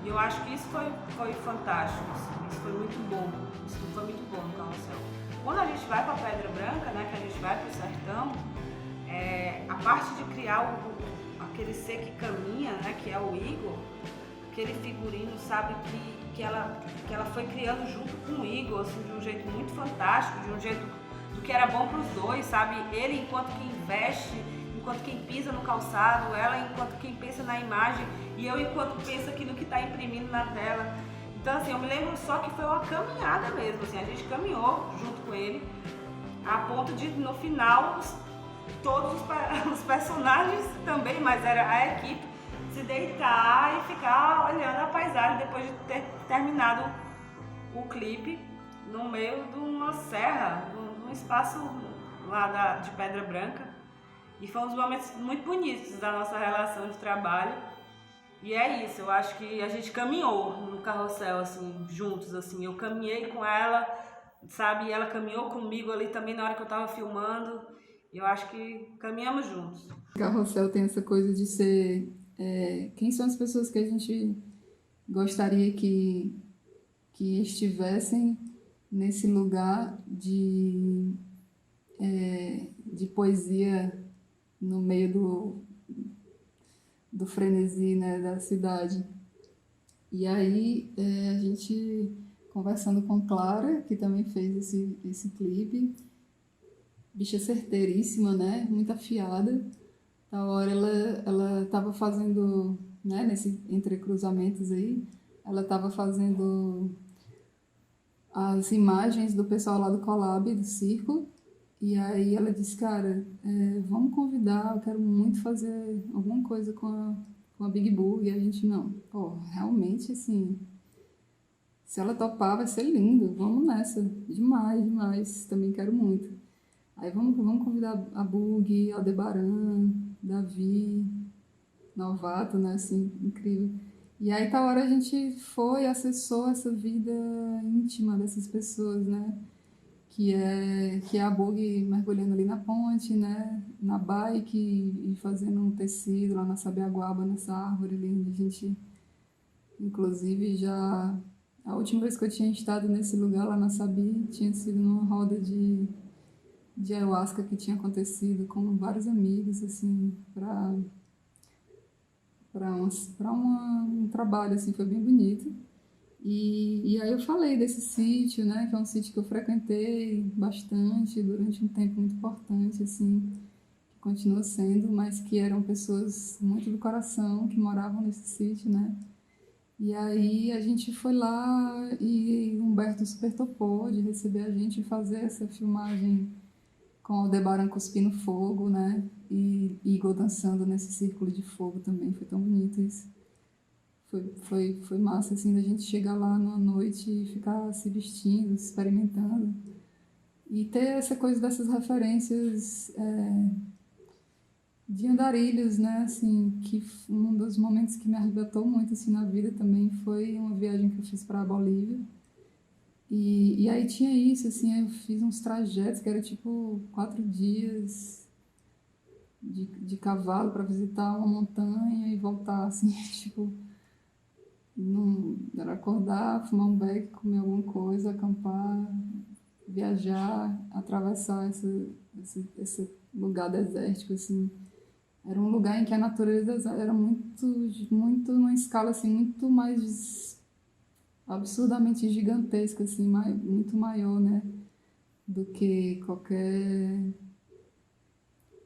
E eu acho que isso foi fantástico, assim. Isso foi muito bom. Isso foi muito bom no Carrossel. Quando a gente vai para Pedra Branca, né, que a gente vai para o sertão, a parte de criar aquele ser que caminha, né, que é o Igor, aquele figurino, sabe, que ela foi criando junto com o Igor, assim, de um jeito muito fantástico, de um jeito do que era bom para os dois, sabe? Ele enquanto que investe, enquanto quem pisa no calçado, ela enquanto quem pensa na imagem e eu enquanto pensa aqui no que está imprimindo na tela. Então, assim, eu me lembro só que foi uma caminhada mesmo, assim, a gente caminhou junto com ele, a ponto de, no final, todos os personagens também, mas era a equipe, se deitar e ficar olhando a paisagem depois de ter terminado o clipe no meio de uma serra, de um espaço lá de Pedra Branca. E foi um dos momentos muito bonitos da nossa relação de trabalho. E é isso, eu acho que a gente caminhou no Carrossel, assim, juntos, assim. Eu caminhei com ela, sabe? E ela caminhou comigo ali também na hora que eu tava filmando. E eu acho que caminhamos juntos. Carrossel tem essa coisa de ser... quem são as pessoas que a gente gostaria que estivessem nesse lugar de poesia no meio do frenesi, né, da cidade. E aí a gente, conversando com Clara, que também fez esse clipe, bicha certeiríssima, né, muito afiada. A hora ela estava fazendo, né, nesse entrecruzamentos aí, ela estava fazendo as imagens do pessoal lá do Collab, do circo, e aí ela disse, cara, vamos convidar, eu quero muito fazer alguma coisa com a Big Bug, e a gente, não, pô, realmente, assim, se ela topar vai ser lindo, vamos nessa, demais, demais, também quero muito. Aí vamos convidar a Bug, Aldebaran, Davi, Novato, né, assim, incrível. E aí, tá hora a gente foi, acessou essa vida íntima dessas pessoas, né, que é a Bug mergulhando ali na ponte, né, na bike e fazendo um tecido lá na Sabiaguaba, nessa árvore ali, onde a gente, inclusive, já... A última vez que eu tinha estado nesse lugar lá na Sabi tinha sido numa roda de ayahuasca que tinha acontecido com vários amigos, assim, para um trabalho, assim, foi bem bonito. E aí eu falei desse sítio, né, que é um sítio que eu frequentei bastante durante um tempo muito importante, assim, que continua sendo, mas que eram pessoas muito do coração que moravam nesse sítio, né. E aí a gente foi lá e Humberto super topou de receber a gente e fazer essa filmagem com o Aldebaran cuspindo fogo, né? E Igor dançando nesse círculo de fogo também. Foi tão bonito isso. Foi massa, assim, da gente chegar lá numa noite e ficar se vestindo, se experimentando. E ter essa coisa dessas referências de andarilhos, né? Assim, que um dos momentos que me arrebatou muito, assim, na vida também foi uma viagem que eu fiz para a Bolívia. E aí tinha isso, assim, eu fiz uns trajetos que era tipo 4 dias de cavalo para visitar uma montanha e voltar, assim, tipo, era acordar, fumar um beck, comer alguma coisa, acampar, viajar, atravessar esse lugar desértico, assim. Era um lugar em que a natureza era muito, muito, numa escala, assim, muito mais absurdamente gigantesca, assim, muito maior, né, do que qualquer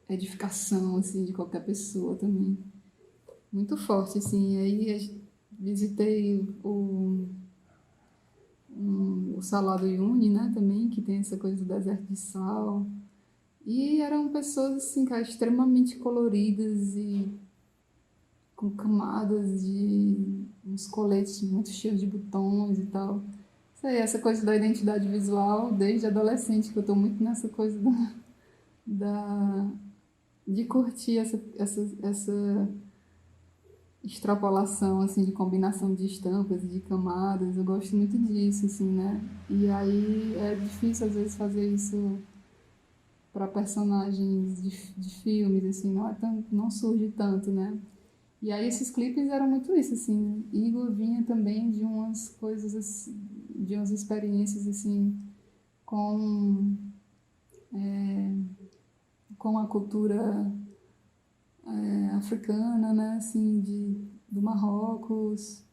edificação, assim, de qualquer pessoa também. Muito forte, assim. Aí visitei o Salar do Uyuni, né, também, que tem essa coisa do deserto de sal. E eram pessoas, assim, cara, extremamente coloridas e com camadas de uns coletes muito cheios de botões e tal. Isso aí, essa coisa da identidade visual, desde adolescente, que eu tô muito nessa coisa de curtir extrapolação, assim, de combinação de estampas e de camadas. Eu gosto muito disso, assim, né? E aí é difícil, às vezes, fazer isso para personagens de filmes, assim, não surge tanto, né? E aí esses clipes eram muito isso, assim. Igor vinha também de umas coisas, assim, de umas experiências, assim, com, com a cultura africana, né? Assim, do Marrocos,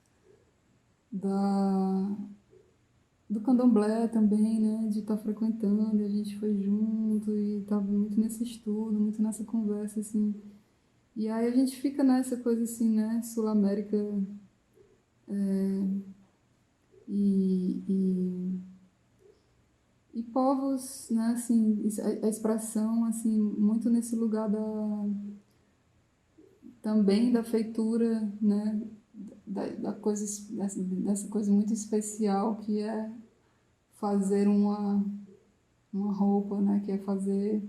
do candomblé também, né? De estar frequentando, e a gente foi junto e estava muito nesse estudo, muito nessa conversa, assim. E aí a gente fica nessa coisa assim, né? Sul-América e, e povos, né? Assim, a expressão, assim, muito nesse lugar também da feitura, né? Da coisa, dessa coisa muito especial que é fazer uma roupa, né? Que é fazer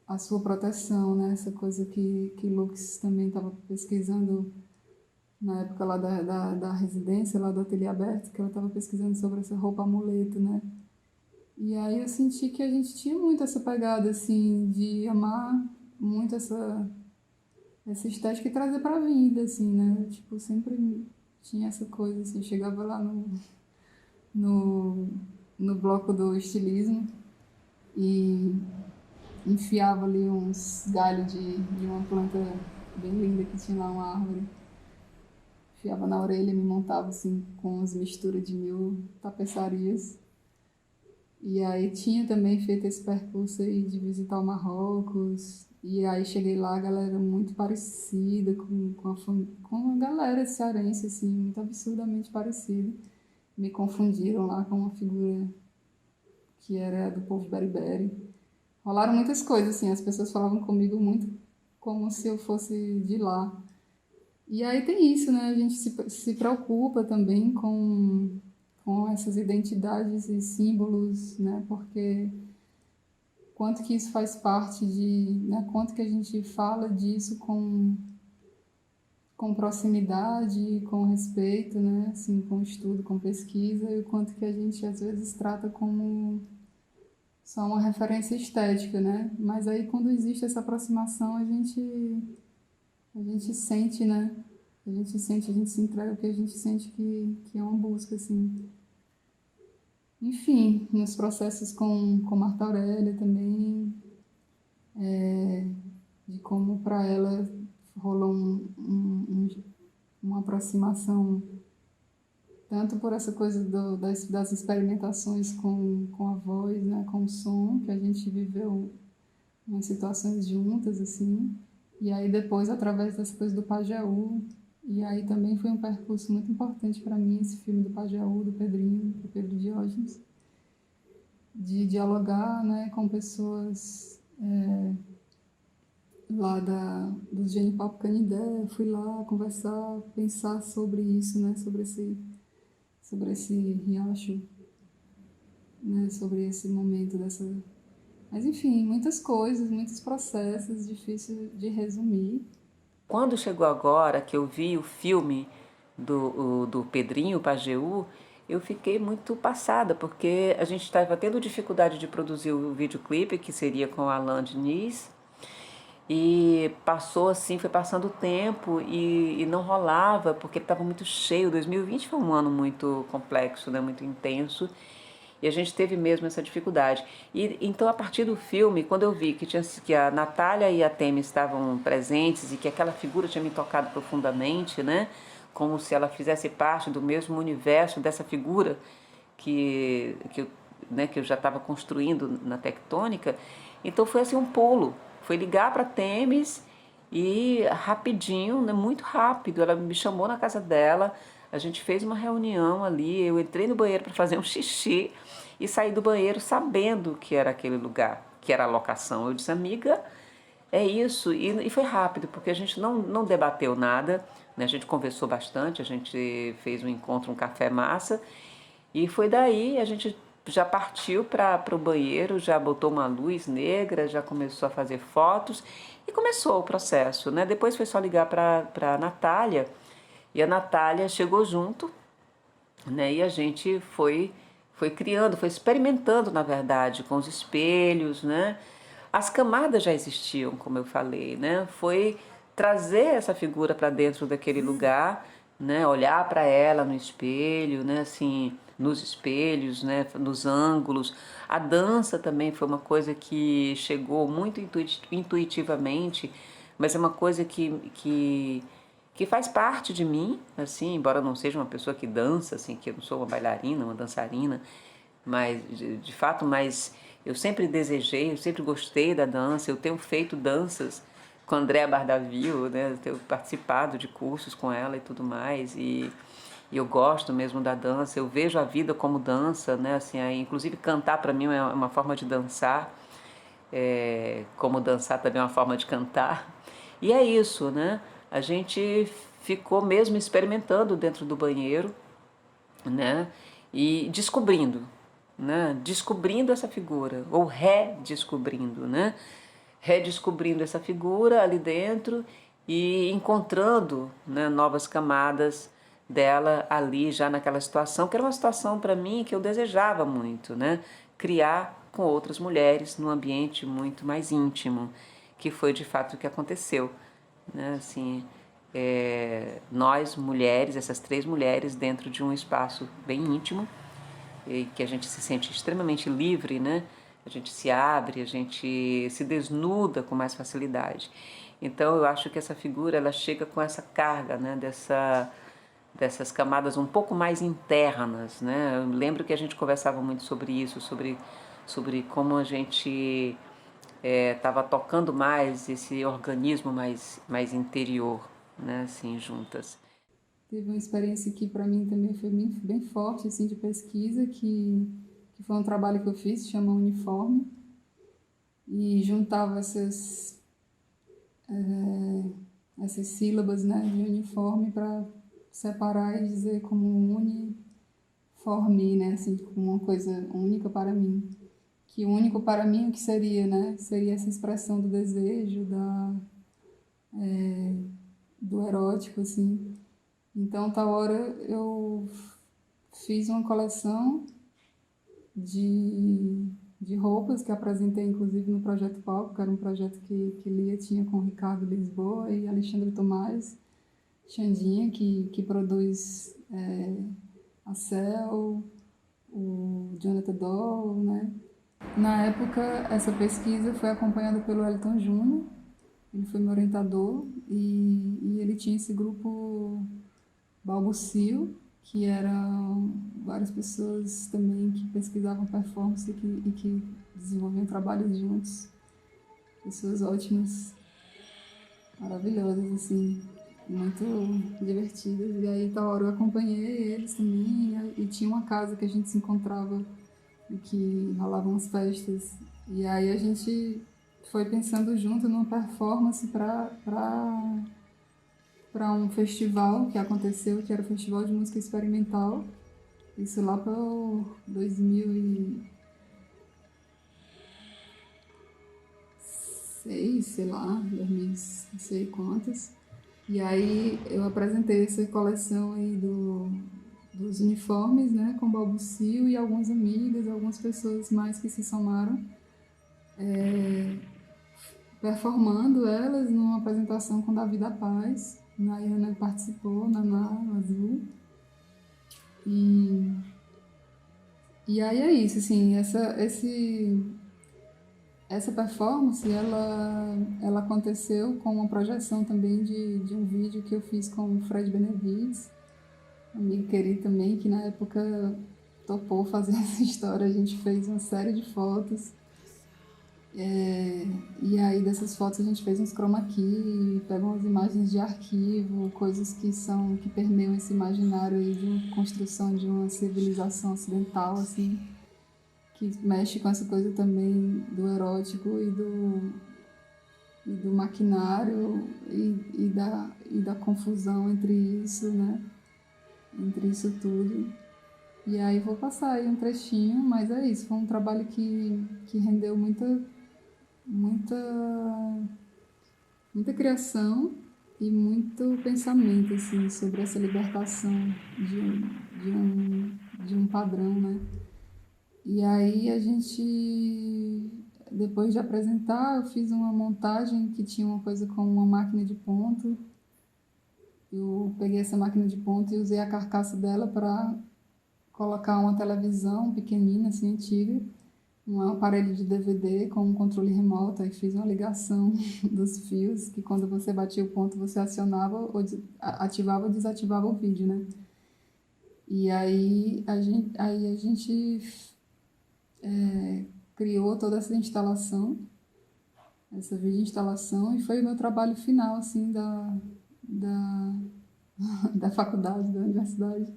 a sua proteção, né? Essa coisa que Lux também estava pesquisando na época lá da residência, lá do ateliê aberto, que ela estava pesquisando sobre essa roupa amuleto, né? E aí eu senti que a gente tinha muito essa pegada, assim, de amar muito essa estética e trazer para a vida, assim, né? Tipo, sempre tinha essa coisa, assim, eu chegava lá no, no bloco do estilismo e enfiava ali uns galhos de uma planta bem linda que tinha lá, uma árvore. Enfiava na orelha e me montava assim com as misturas de 1000 tapeçarias. E aí tinha também feito esse percurso aí de visitar o Marrocos. E aí cheguei lá, a galera muito parecida com a galera cearense, assim, muito absurdamente parecida. Me confundiram lá com uma figura que era do povo beriberi. Rolaram muitas coisas, assim, as pessoas falavam comigo muito como se eu fosse de lá. E aí tem isso, né? A gente se preocupa também com essas identidades e símbolos, né? Porque quanto que isso faz parte né? Quanto que a gente fala disso com proximidade, com respeito, né? Assim, com estudo, com pesquisa, e o quanto que a gente às vezes trata como só uma referência estética, né? Mas aí quando existe essa aproximação, a gente sente, né? A gente se entrega porque a gente sente que é uma busca, assim. Enfim, nos processos com Marta Aurélia também, de como para ela rolou uma aproximação, tanto por essa coisa das experimentações com a voz, né, com o som, que a gente viveu umas situações juntas, assim, e aí depois, através dessa coisa do Pajeú, e aí também foi um percurso muito importante para mim, esse filme do Pajeú, do Pedrinho, do Pedro Diógenes, de dialogar, né, com pessoas lá do Genipapo Canindé. Fui lá conversar, pensar sobre isso, né, sobre esse riacho, né, sobre esse momento dessa... Mas, enfim, muitas coisas, muitos processos, difícil de resumir. Quando chegou agora que eu vi o filme do Pedrinho Pajeú, eu fiquei muito passada, porque a gente estava tendo dificuldade de produzir o videoclipe, que seria com a Alain Diniz, e passou assim, foi passando o tempo e não rolava, porque estava muito cheio. 2020 foi um ano muito complexo, né, muito intenso, e a gente teve mesmo essa dificuldade. E então, a partir do filme, quando eu vi que a Natália e a Temi estavam presentes e que aquela figura tinha me tocado profundamente, né, como se ela fizesse parte do mesmo universo dessa figura que eu já estava construindo na Tectônica, então foi assim um pulo. Foi ligar para a Temis e rapidinho, né, muito rápido, ela me chamou na casa dela, a gente fez uma reunião ali, eu entrei no banheiro para fazer um xixi e saí do banheiro sabendo que era aquele lugar, que era a locação. Eu disse, amiga, é isso. E foi rápido, porque a gente não debateu nada, né? A gente conversou bastante, a gente fez um encontro, um café massa, e foi daí a gente já partiu para o banheiro, já botou uma luz negra, já começou a fazer fotos e começou o processo, né? Depois foi só ligar para a Natália e a Natália chegou junto, né? E a gente foi criando, foi experimentando, na verdade, com os espelhos, né? As camadas já existiam, como eu falei, né? Foi trazer essa figura para dentro daquele lugar, né? Olhar para ela no espelho, né? Assim, nos espelhos, né? Nos ângulos. A dança também foi uma coisa que chegou muito intuitivamente, mas é uma coisa que faz parte de mim, assim, embora eu não seja uma pessoa que dança, assim, que eu não sou uma bailarina, uma dançarina, mas de fato, mas eu sempre desejei, eu sempre gostei da dança, eu tenho feito danças com a Andréa Bardavio, né, eu tenho participado de cursos com ela e tudo mais, e eu gosto mesmo da dança, eu vejo a vida como dança, né, assim, aí, inclusive cantar para mim é uma forma de dançar, como dançar também é uma forma de cantar, e é isso, né, a gente ficou mesmo experimentando dentro do banheiro, né, e descobrindo essa figura, ou redescobrindo, né? Redescobrindo essa figura ali dentro e encontrando, né, novas camadas dela ali já naquela situação, que era uma situação para mim que eu desejava muito, né? Criar com outras mulheres num ambiente muito mais íntimo, que foi de fato o que aconteceu, né? Assim, nós mulheres, essas 3 mulheres dentro de um espaço bem íntimo, e que a gente se sente extremamente livre, né? A gente se abre, a gente se desnuda com mais facilidade. Então eu acho que essa figura ela chega com essa carga, né? Dessas camadas um pouco mais internas, né? Eu lembro que a gente conversava muito sobre isso, sobre como a gente estava tocando mais esse organismo mais interior, né? Assim, juntas. Teve uma experiência que para mim também foi bem forte, assim, de pesquisa, que foi um trabalho que eu fiz, chama Uniforme, e juntava essas sílabas, né, de uniforme para separar e dizer como uniforme, né, assim, como uma coisa única para mim. Que único para mim o que seria, né? Seria essa expressão do desejo, do erótico, assim. Então, tal hora eu fiz uma coleção de roupas que apresentei, inclusive, no Projeto Palco, que era um projeto que Lia tinha com o Ricardo Lisboa e Alexandre Tomás, Xandinha, que produz a Cell, o Jonathan Doll, né? Na época, essa pesquisa foi acompanhada pelo Elton Júnior, ele foi meu orientador, e ele tinha esse grupo Balbucio, que eram várias pessoas também que pesquisavam performance e que desenvolviam trabalhos juntos. Pessoas ótimas, maravilhosas, assim, muito divertidas. E aí, tal hora, eu acompanhei eles também, e tinha uma casa que a gente se encontrava e que rolavam as festas. E aí a gente foi pensando junto numa performance para um festival que aconteceu, que era o Festival de Música Experimental. Isso lá para 2006, sei lá, 2000, não sei quantas. E aí eu apresentei essa coleção aí dos uniformes, né, com Balbucio e algumas amigas, algumas pessoas mais que se somaram, performando elas numa apresentação com Davi da Paz. Nayana participou, Naná, Azul. E aí é isso, assim, essa performance, ela aconteceu com uma projeção também de um vídeo que eu fiz com o Fred Benevides, amigo querido também, que na época topou fazer essa história. A gente fez uma série de fotos, e aí dessas fotos a gente fez uns chroma key, pegou umas imagens de arquivo, coisas que permeiam esse imaginário aí de uma construção de uma civilização ocidental, assim, que mexe com essa coisa também do erótico e do maquinário e da confusão entre isso, né? Entre isso tudo. E aí vou passar aí um trechinho, mas é isso, foi um trabalho que rendeu muita criação e muito pensamento, assim, sobre essa libertação de um padrão, né? E aí a gente, depois de apresentar, eu fiz uma montagem que tinha uma coisa com uma máquina de ponto. Eu peguei essa máquina de ponto e usei a carcaça dela para colocar uma televisão pequenina, assim, antiga, um aparelho de DVD com um controle remoto. Aí fiz uma ligação dos fios, que quando você batia o ponto, você acionava, ou ativava ou desativava o vídeo, né? E aí a gente criou toda essa instalação, essa videoinstalação, e foi o meu trabalho final, assim, da faculdade, da universidade.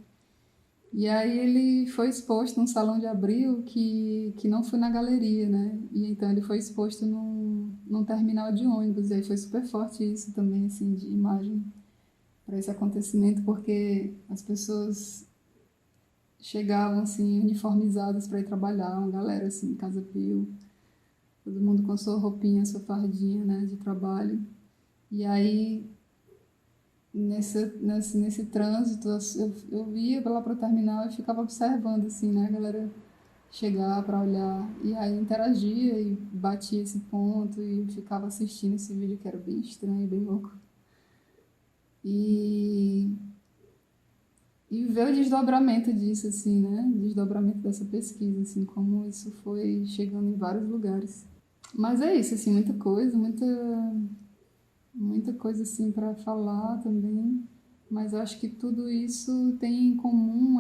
E aí ele foi exposto num salão de abril que não foi na galeria, né? E então ele foi exposto num terminal de ônibus, e aí foi super forte isso também, assim, de imagem para esse acontecimento, porque as pessoas chegavam, assim, uniformizadas para ir trabalhar, uma galera, assim, Casa Pio, todo mundo com sua roupinha, sua fardinha, né, de trabalho. E aí, nesse trânsito, eu ia lá para o terminal e ficava observando, assim, né, a galera chegar para olhar, e aí interagia e batia esse ponto e ficava assistindo esse vídeo que era bem estranho, bem louco. E ver o desdobramento disso, assim, né? O desdobramento dessa pesquisa, assim, como isso foi chegando em vários lugares. Mas é isso, assim, muita coisa, assim, para falar também. Mas eu acho que tudo isso tem em comum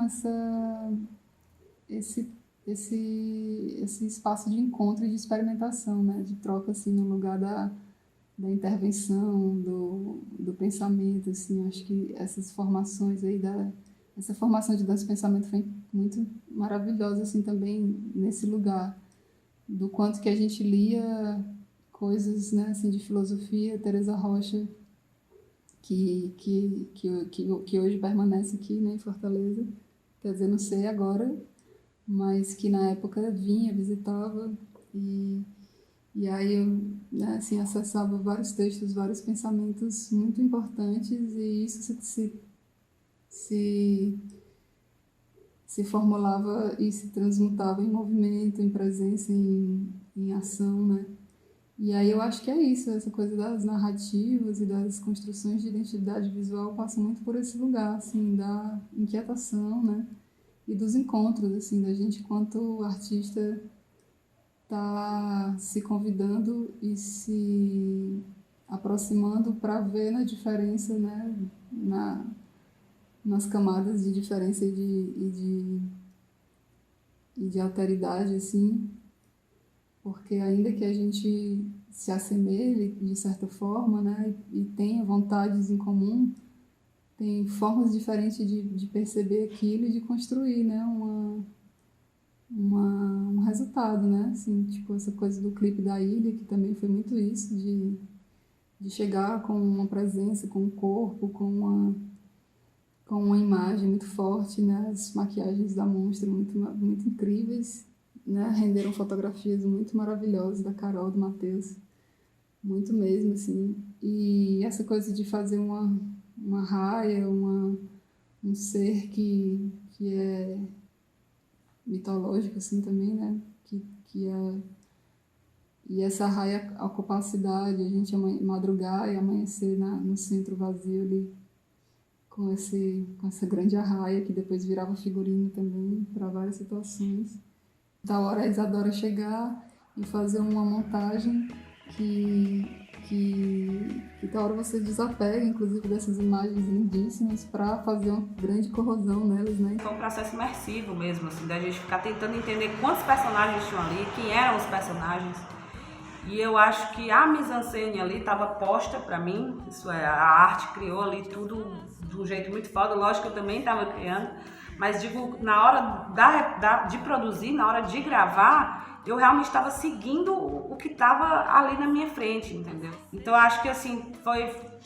esse espaço de encontro e de experimentação, né? De troca, assim, no lugar da intervenção, do pensamento, assim. Acho que essas formações aí essa formação de dança-pensamento foi muito maravilhosa, assim, também nesse lugar, do quanto que a gente lia coisas, né, assim, de filosofia, Teresa Rocha, que hoje permanece aqui, né, em Fortaleza, quer dizer, não sei agora, mas que na época vinha, visitava, e aí eu, né, assim, acessava vários textos, vários pensamentos muito importantes, e isso se formulava e se transmutava em movimento, em presença, em ação, né? E aí eu acho que é isso, essa coisa das narrativas e das construções de identidade visual passa muito por esse lugar, assim, da inquietação, né? E dos encontros, assim, da gente enquanto artista tá se convidando e se aproximando para ver na diferença, né? Nas camadas de diferença e de alteridade, assim, porque ainda que a gente se assemelhe de certa forma, né, e tenha vontades em comum, tem formas diferentes de perceber aquilo e de construir, né, um resultado, né, assim, tipo essa coisa do clipe da ilha, que também foi muito isso, de chegar com uma presença, com um corpo, com uma imagem muito forte, né? As maquiagens da Monstra muito incríveis, né? Renderam fotografias muito maravilhosas da Carol, do Matheus, muito mesmo, assim. E essa coisa de fazer uma raia, um ser que é mitológico, assim, também, né? E essa raia, a capacidade, a gente madrugar e amanhecer no centro vazio ali, com essa grande arraia, que depois virava figurino também para várias situações. Da hora a Isadora chegar e fazer uma montagem que da hora você desapega, inclusive, dessas imagens lindíssimas para fazer uma grande corrosão nelas, né? Foi um processo imersivo mesmo, assim, da gente ficar tentando entender quantos personagens tinham ali, quem eram os personagens. E eu acho que a mise-en-scène ali estava posta para mim, isso é, a arte criou ali tudo de um jeito muito foda, lógico que eu também estava criando, mas digo, na hora de produzir, na hora de gravar, eu realmente estava seguindo o que estava ali na minha frente, entendeu? Então acho que assim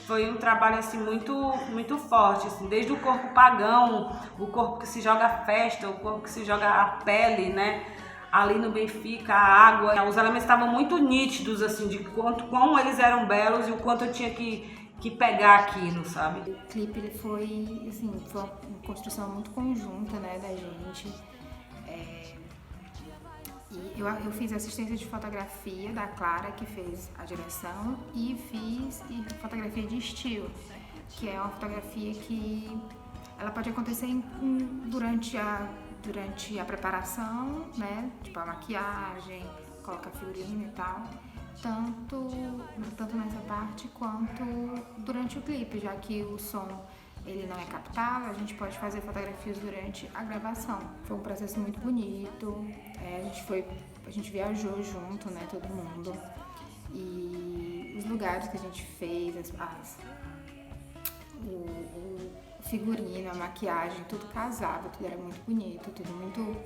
foi um trabalho assim muito forte, assim, desde o corpo pagão, o corpo que se joga a festa, o corpo que se joga a pele, né? Ali no Benfica, a água, os elementos estavam muito nítidos, assim, de como eles eram belos e o quanto eu tinha que pegar aquilo, sabe? O clipe ele foi, assim, foi uma construção muito conjunta, né, da gente. E eu fiz assistência de fotografia da Clara, que fez a direção, e fiz fotografia de estilo, que é uma fotografia que ela pode acontecer durante a preparação, né, tipo a maquiagem, colocar figurino e tal, tanto nessa parte quanto durante o clipe, já que o som ele não é captado, a gente pode fazer fotografias durante a gravação. Foi um processo muito bonito, a gente viajou junto, né, todo mundo, e os lugares que a gente fez, o figurino, a maquiagem, tudo casava, tudo era muito bonito, tudo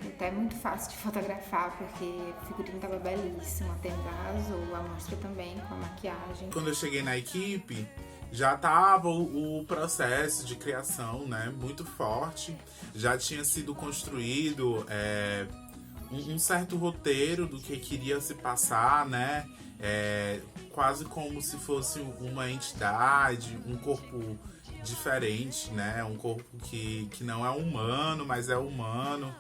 até muito fácil de fotografar, porque o figurino tava belíssimo, a tenda arrasou, a mostra também com a maquiagem. Quando eu cheguei na equipe, já estava o processo de criação, né, muito forte. Já tinha sido construído um certo roteiro do que queria se passar, né, quase como se fosse uma entidade, um corpo diferente, né, um corpo que não é humano, mas é humano,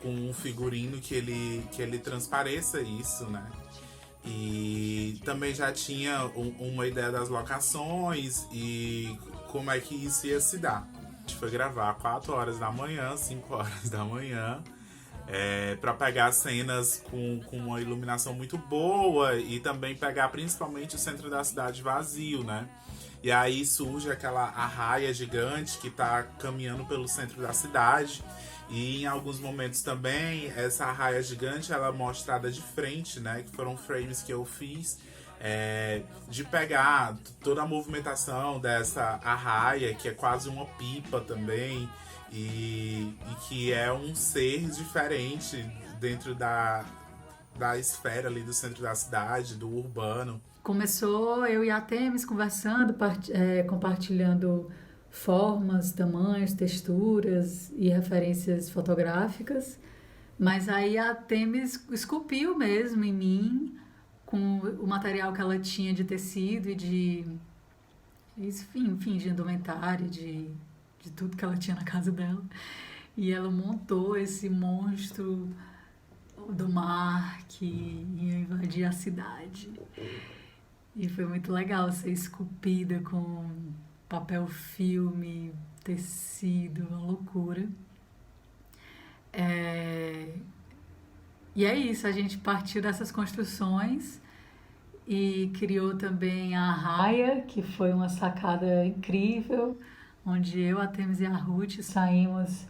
com um figurino que ele transpareça isso, né. E também já tinha uma ideia das locações e como é que isso ia se dar. A gente foi gravar 4 horas da manhã, 5 horas da manhã, para pegar cenas com uma iluminação muito boa e também pegar principalmente o centro da cidade vazio, né? E aí surge aquela arraia gigante que está caminhando pelo centro da cidade. E em alguns momentos também, essa arraia gigante, ela é mostrada de frente, né? Que foram frames que eu fiz, de pegar toda a movimentação dessa arraia, que é quase uma pipa também, e que é um ser diferente dentro da esfera ali do centro da cidade, do urbano. Começou eu e a Temis conversando, compartilhando formas, tamanhos, texturas e referências fotográficas, mas aí a Temis esculpiu mesmo em mim com o material que ela tinha de tecido e enfim, de indumentária, de tudo que ela tinha na casa dela, e ela montou esse monstro do mar que ia invadir a cidade. E foi muito legal ser esculpida com papel filme, tecido, uma loucura. E é isso, a gente partiu dessas construções e criou também a arraia, que foi uma sacada incrível, onde eu, a Temis e a Ruth saímos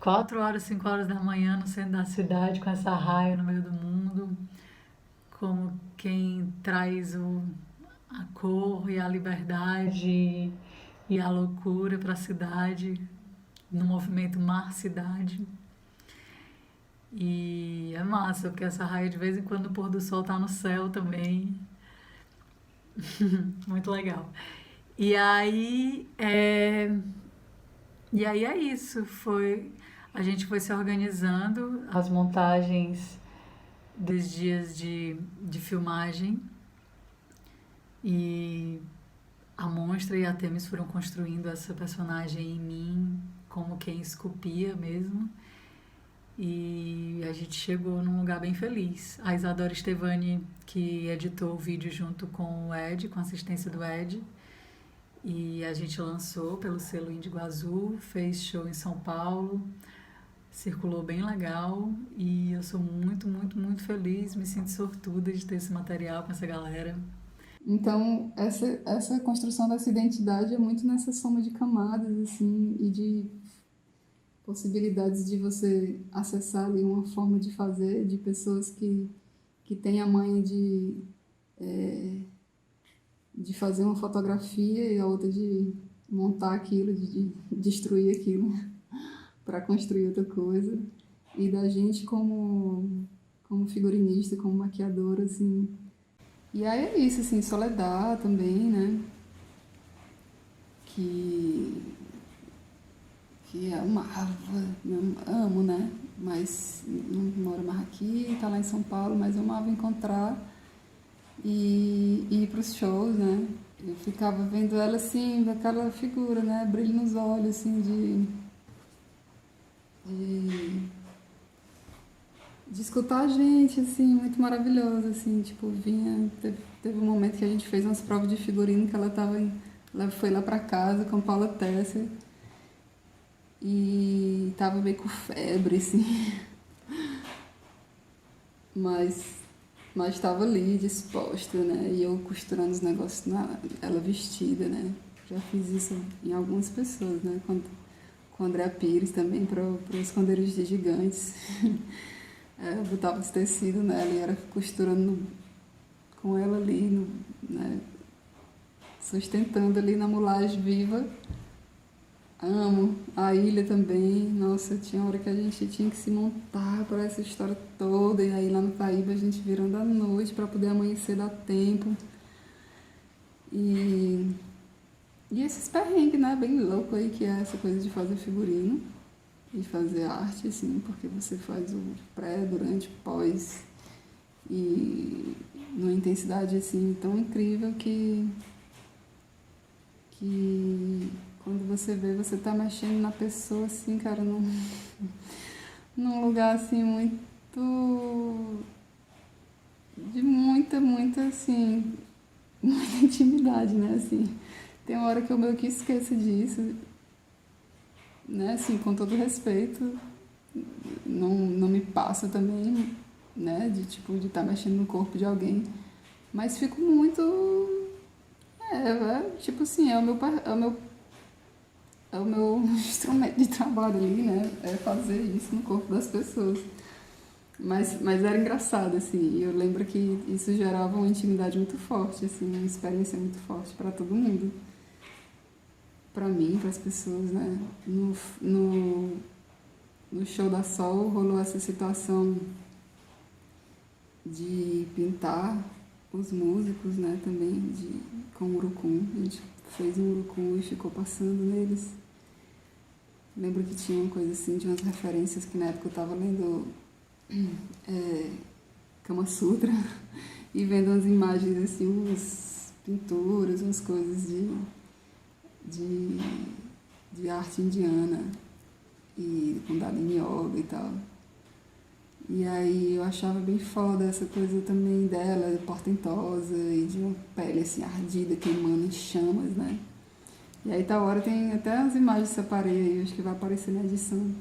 4 horas, 5 horas da manhã no centro da cidade com essa arraia no meio do mundo, como quem traz a cor e a liberdade e a loucura para a cidade, no movimento mar-cidade. E é massa, porque essa raia de vez em quando o pôr do sol tá no céu também. Muito legal. E aí é isso. A gente foi se organizando, as montagens dos dias de filmagem, e a Monstra e a Temis foram construindo essa personagem em mim como quem esculpia mesmo, e a gente chegou num lugar bem feliz. A Isadora Stevani, que editou o vídeo junto com o Ed, com a assistência do Ed, e a gente lançou pelo selo Índigo Azul, fez show em São Paulo, circulou bem legal, e eu sou muito, muito, muito feliz, me sinto sortuda de ter esse material com essa galera. Então, essa construção dessa identidade é muito nessa soma de camadas, assim, e de possibilidades de você acessar ali uma forma de fazer, de pessoas que têm a manha de fazer uma fotografia e a outra de montar aquilo, de destruir aquilo. para construir outra coisa. E da gente como figurinista, como maquiadora, assim. E aí é isso, assim, Soledad também, né? Que eu amava, amo, né? Mas não mora mais aqui, tá lá em São Paulo, mas eu amava encontrar e ir pros shows, né? Eu ficava vendo ela assim, daquela figura, né? Brilho nos olhos, assim, de escutar a gente, assim, muito maravilhosa, assim, tipo, teve um momento que a gente fez umas provas de figurino que ela foi lá pra casa com a Paula Tesser e tava meio com febre, assim, mas estava ali, disposta, né, e eu costurando os negócios ela vestida, né, já fiz isso em algumas pessoas, né, com a Andrea Pires também, para os esconderijos de gigantes. Eu botava esse tecido nela e era costurando com ela ali, né, sustentando ali na mulagem viva. Amo. A ilha também. Nossa, tinha hora que a gente tinha que se montar para essa história toda. E aí lá no Paraíba a gente virando à noite para poder amanhecer, dar tempo. E esses perrengues, né? Bem louco aí, que é essa coisa de fazer figurino e fazer arte, assim, porque você faz o pré, durante, pós, e numa intensidade, assim, tão incrível que quando você vê, você tá mexendo na pessoa, assim, cara, num lugar, assim, de muita, assim, muita intimidade, né, assim. Tem uma hora que eu meio que esqueço disso, né, assim, com todo respeito, não me passa também, né, de estar mexendo no corpo de alguém, mas fico muito, tipo assim, é o meu instrumento de trabalho ali, né, é fazer isso no corpo das pessoas. Mas era engraçado, assim, eu lembro que isso gerava uma intimidade muito forte, assim, uma experiência muito forte para todo mundo. Para mim, para as pessoas, né? No show da Sol rolou essa situação de pintar os músicos, né? Também com urucum. A gente fez um urucum e ficou passando neles. Lembro que tinha uma coisa assim, de umas referências que na época eu estava lendo Kama Sutra e vendo umas imagens assim, umas pinturas, umas coisas de arte indiana e com Kundalini Yoga e tal. E aí eu achava bem foda essa coisa também dela, portentosa e de uma pele assim ardida, queimando em chamas, né? E aí tá hora tem até as imagens que separei aí, acho que vai aparecer na edição,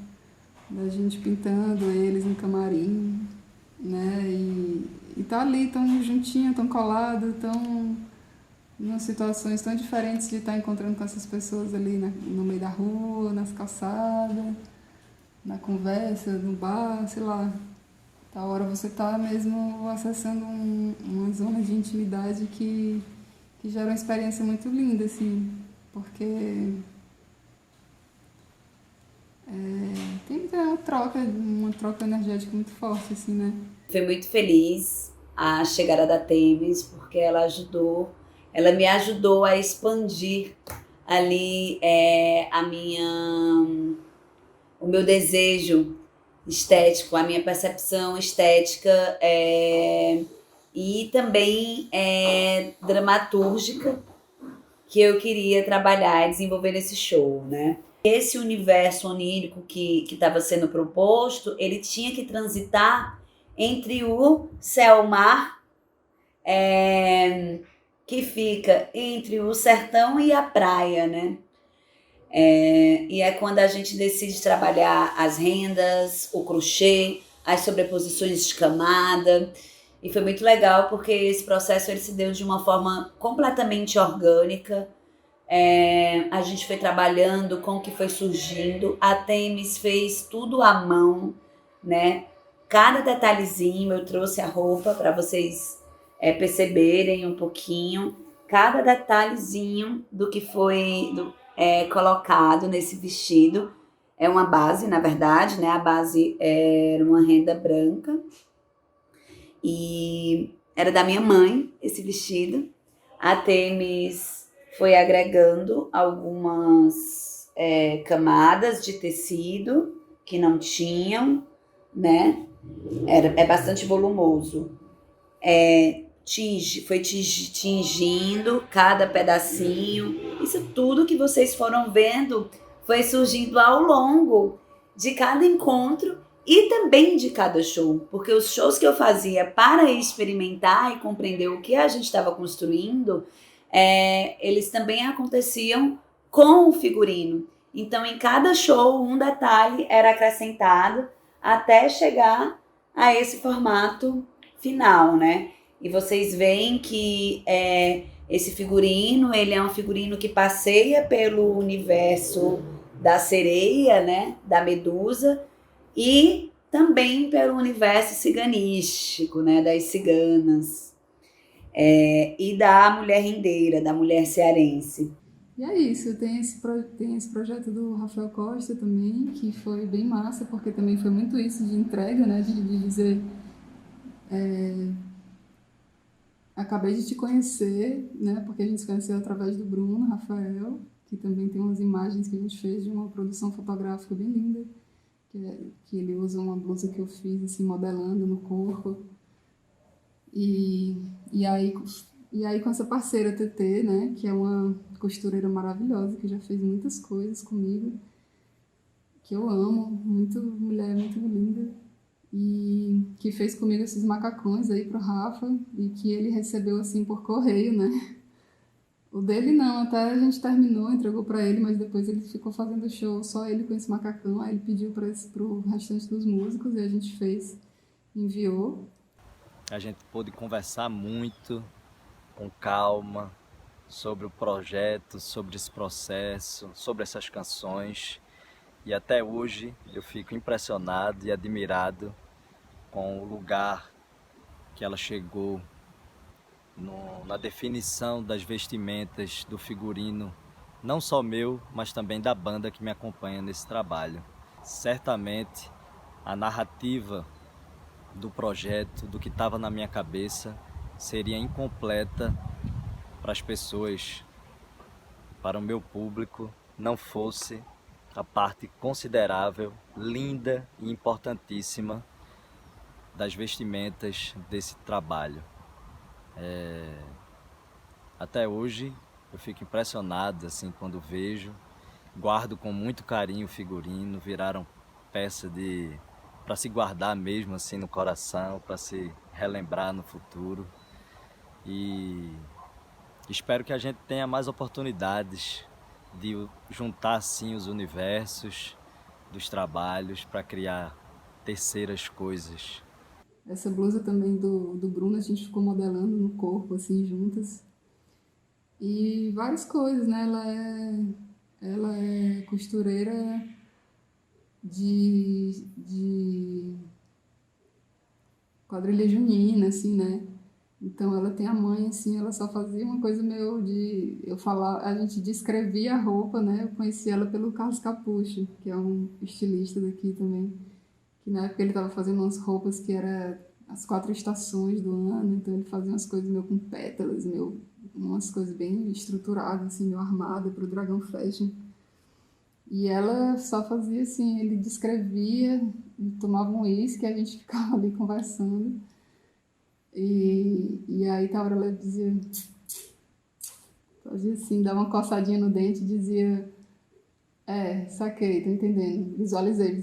da gente pintando eles no camarim, né? E tá ali tão juntinho, tão colado, tão em situações tão diferentes de estar encontrando com essas pessoas ali no meio da rua, nas calçadas, na conversa, no bar, sei lá. Tá hora você tá mesmo acessando uma zona de intimidade que gera uma experiência muito linda, assim, porque tem uma troca energética muito forte, assim, né? Fui muito feliz a chegada da Temis, porque ela me ajudou a expandir ali o meu desejo estético, a minha percepção estética e também dramatúrgica que eu queria trabalhar e desenvolver nesse show, né? Esse universo onírico que estava sendo proposto, ele tinha que transitar entre o céu-mar, que fica entre o sertão e a praia, né? E é quando a gente decide trabalhar as rendas, o crochê, as sobreposições de camada. E foi muito legal porque esse processo ele se deu de uma forma completamente orgânica. A gente foi trabalhando com o que foi surgindo. A Temis fez tudo à mão, né? Cada detalhezinho, eu trouxe a roupa para vocês perceberem um pouquinho. Cada detalhezinho do que foi colocado nesse vestido É uma base, na verdade, né? A base era uma renda branca e era da minha mãe esse vestido. A Temis foi agregando algumas camadas de tecido que não tinham, né? É bastante volumoso. Foi tingindo cada pedacinho. Isso tudo que vocês foram vendo foi surgindo ao longo de cada encontro e também de cada show, porque os shows que eu fazia para experimentar e compreender o que a gente estava construindo, eles também aconteciam com o figurino. Então, em cada show, um detalhe era acrescentado até chegar a esse formato final, né? E vocês veem que esse figurino, ele é um figurino que passeia pelo universo da sereia, né? Da Medusa, e também pelo universo ciganístico, né? Das ciganas, e da mulher rendeira, da mulher cearense. E é isso, tem esse projeto do Rafael Costa também, que foi bem massa, porque também foi muito isso de entrega, né? De dizer... acabei de te conhecer, né? Porque a gente se conheceu através do Bruno, Rafael, que também tem umas imagens que a gente fez de uma produção fotográfica bem linda, que ele usa uma blusa que eu fiz, assim, modelando no corpo. E aí com essa parceira TT, né? Que é uma costureira maravilhosa, que já fez muitas coisas comigo, que eu amo, mulher muito linda. E que fez comigo esses macacões aí pro Rafa, e que ele recebeu assim por correio, né? O dele não, até a gente terminou, entregou pra ele, mas depois ele ficou fazendo show, só ele com esse macacão, aí ele pediu pro restante dos músicos e a gente fez, enviou. A gente pôde conversar muito, com calma, sobre o projeto, sobre esse processo, sobre essas canções. E até hoje eu fico impressionado e admirado com o lugar que ela chegou na definição das vestimentas, do figurino, não só meu, mas também da banda que me acompanha nesse trabalho. Certamente a narrativa do projeto, do que estava na minha cabeça, seria incompleta para as pessoas, para o meu público, não fosse a parte considerável, linda e importantíssima das vestimentas desse trabalho. Até hoje eu fico impressionado assim, quando vejo, guardo com muito carinho o figurino, viraram peça para se guardar mesmo assim no coração, para se relembrar no futuro. E espero que a gente tenha mais oportunidades de juntar assim os universos dos trabalhos para criar terceiras coisas. Essa blusa também do Bruno, a gente ficou modelando no corpo, assim, juntas. E várias coisas, né? Ela é costureira de quadrilha junina, assim, né? Então ela tem a mãe, assim, ela só fazia uma coisa meio de... a gente descrevia a roupa, né? Eu conheci ela pelo Carlos Capucho, que é um estilista daqui também. Que na época ele estava fazendo umas roupas que eram as 4 estações do ano, então ele fazia umas coisas meio com pétalas, umas coisas bem estruturadas, assim, meio armada para o Dragão Fashion. E ela só fazia assim, ele descrevia, tomava um uísque, a gente ficava ali conversando. E aí, tá hora ela dizia, fazia assim, dava uma coçadinha no dente e dizia, saquei, tô entendendo, visualizei.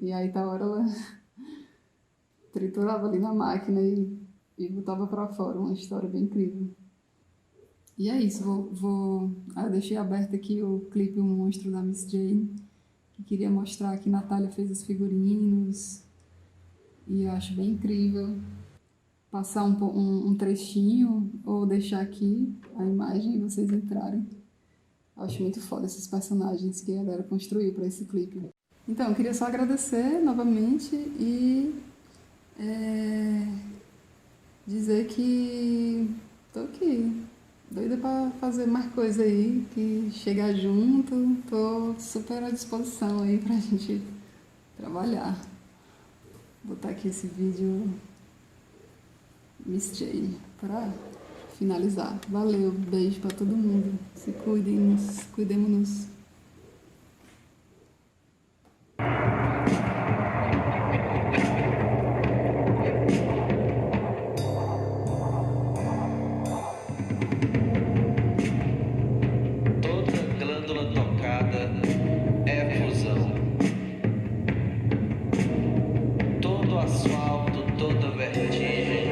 E aí, tá hora ela triturava ali na máquina e botava pra fora, uma história bem incrível. E é isso, eu deixei aberto aqui o clipe O Monstro da Miss Jane, que queria mostrar que Natália fez os figurinos, e eu acho bem incrível. Passar um trechinho ou deixar aqui a imagem e vocês entrarem. Acho muito foda esses personagens que a galera construiu para esse clipe. Então, eu queria só agradecer novamente e dizer que tô aqui. doida pra fazer mais coisa aí, que chegar junto, tô super à disposição aí pra gente trabalhar. Vou botar aqui esse vídeo Misty aí pra finalizar. Valeu, beijo pra todo mundo. Se cuidem, cuidemos-nos. Toda glândula tocada é fusão. Todo asfalto, toda vertigem.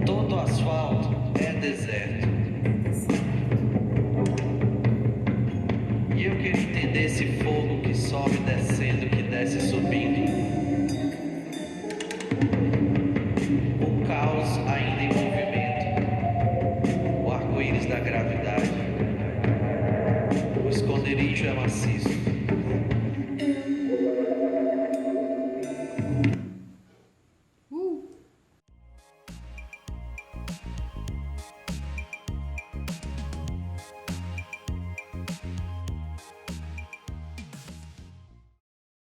Todo asfalto é deserto. E eu queria entender esse fogo que sobe descendo, que desce subindo. O caos ainda em movimento. O arco-íris da gravidade. O esconderijo é maciço.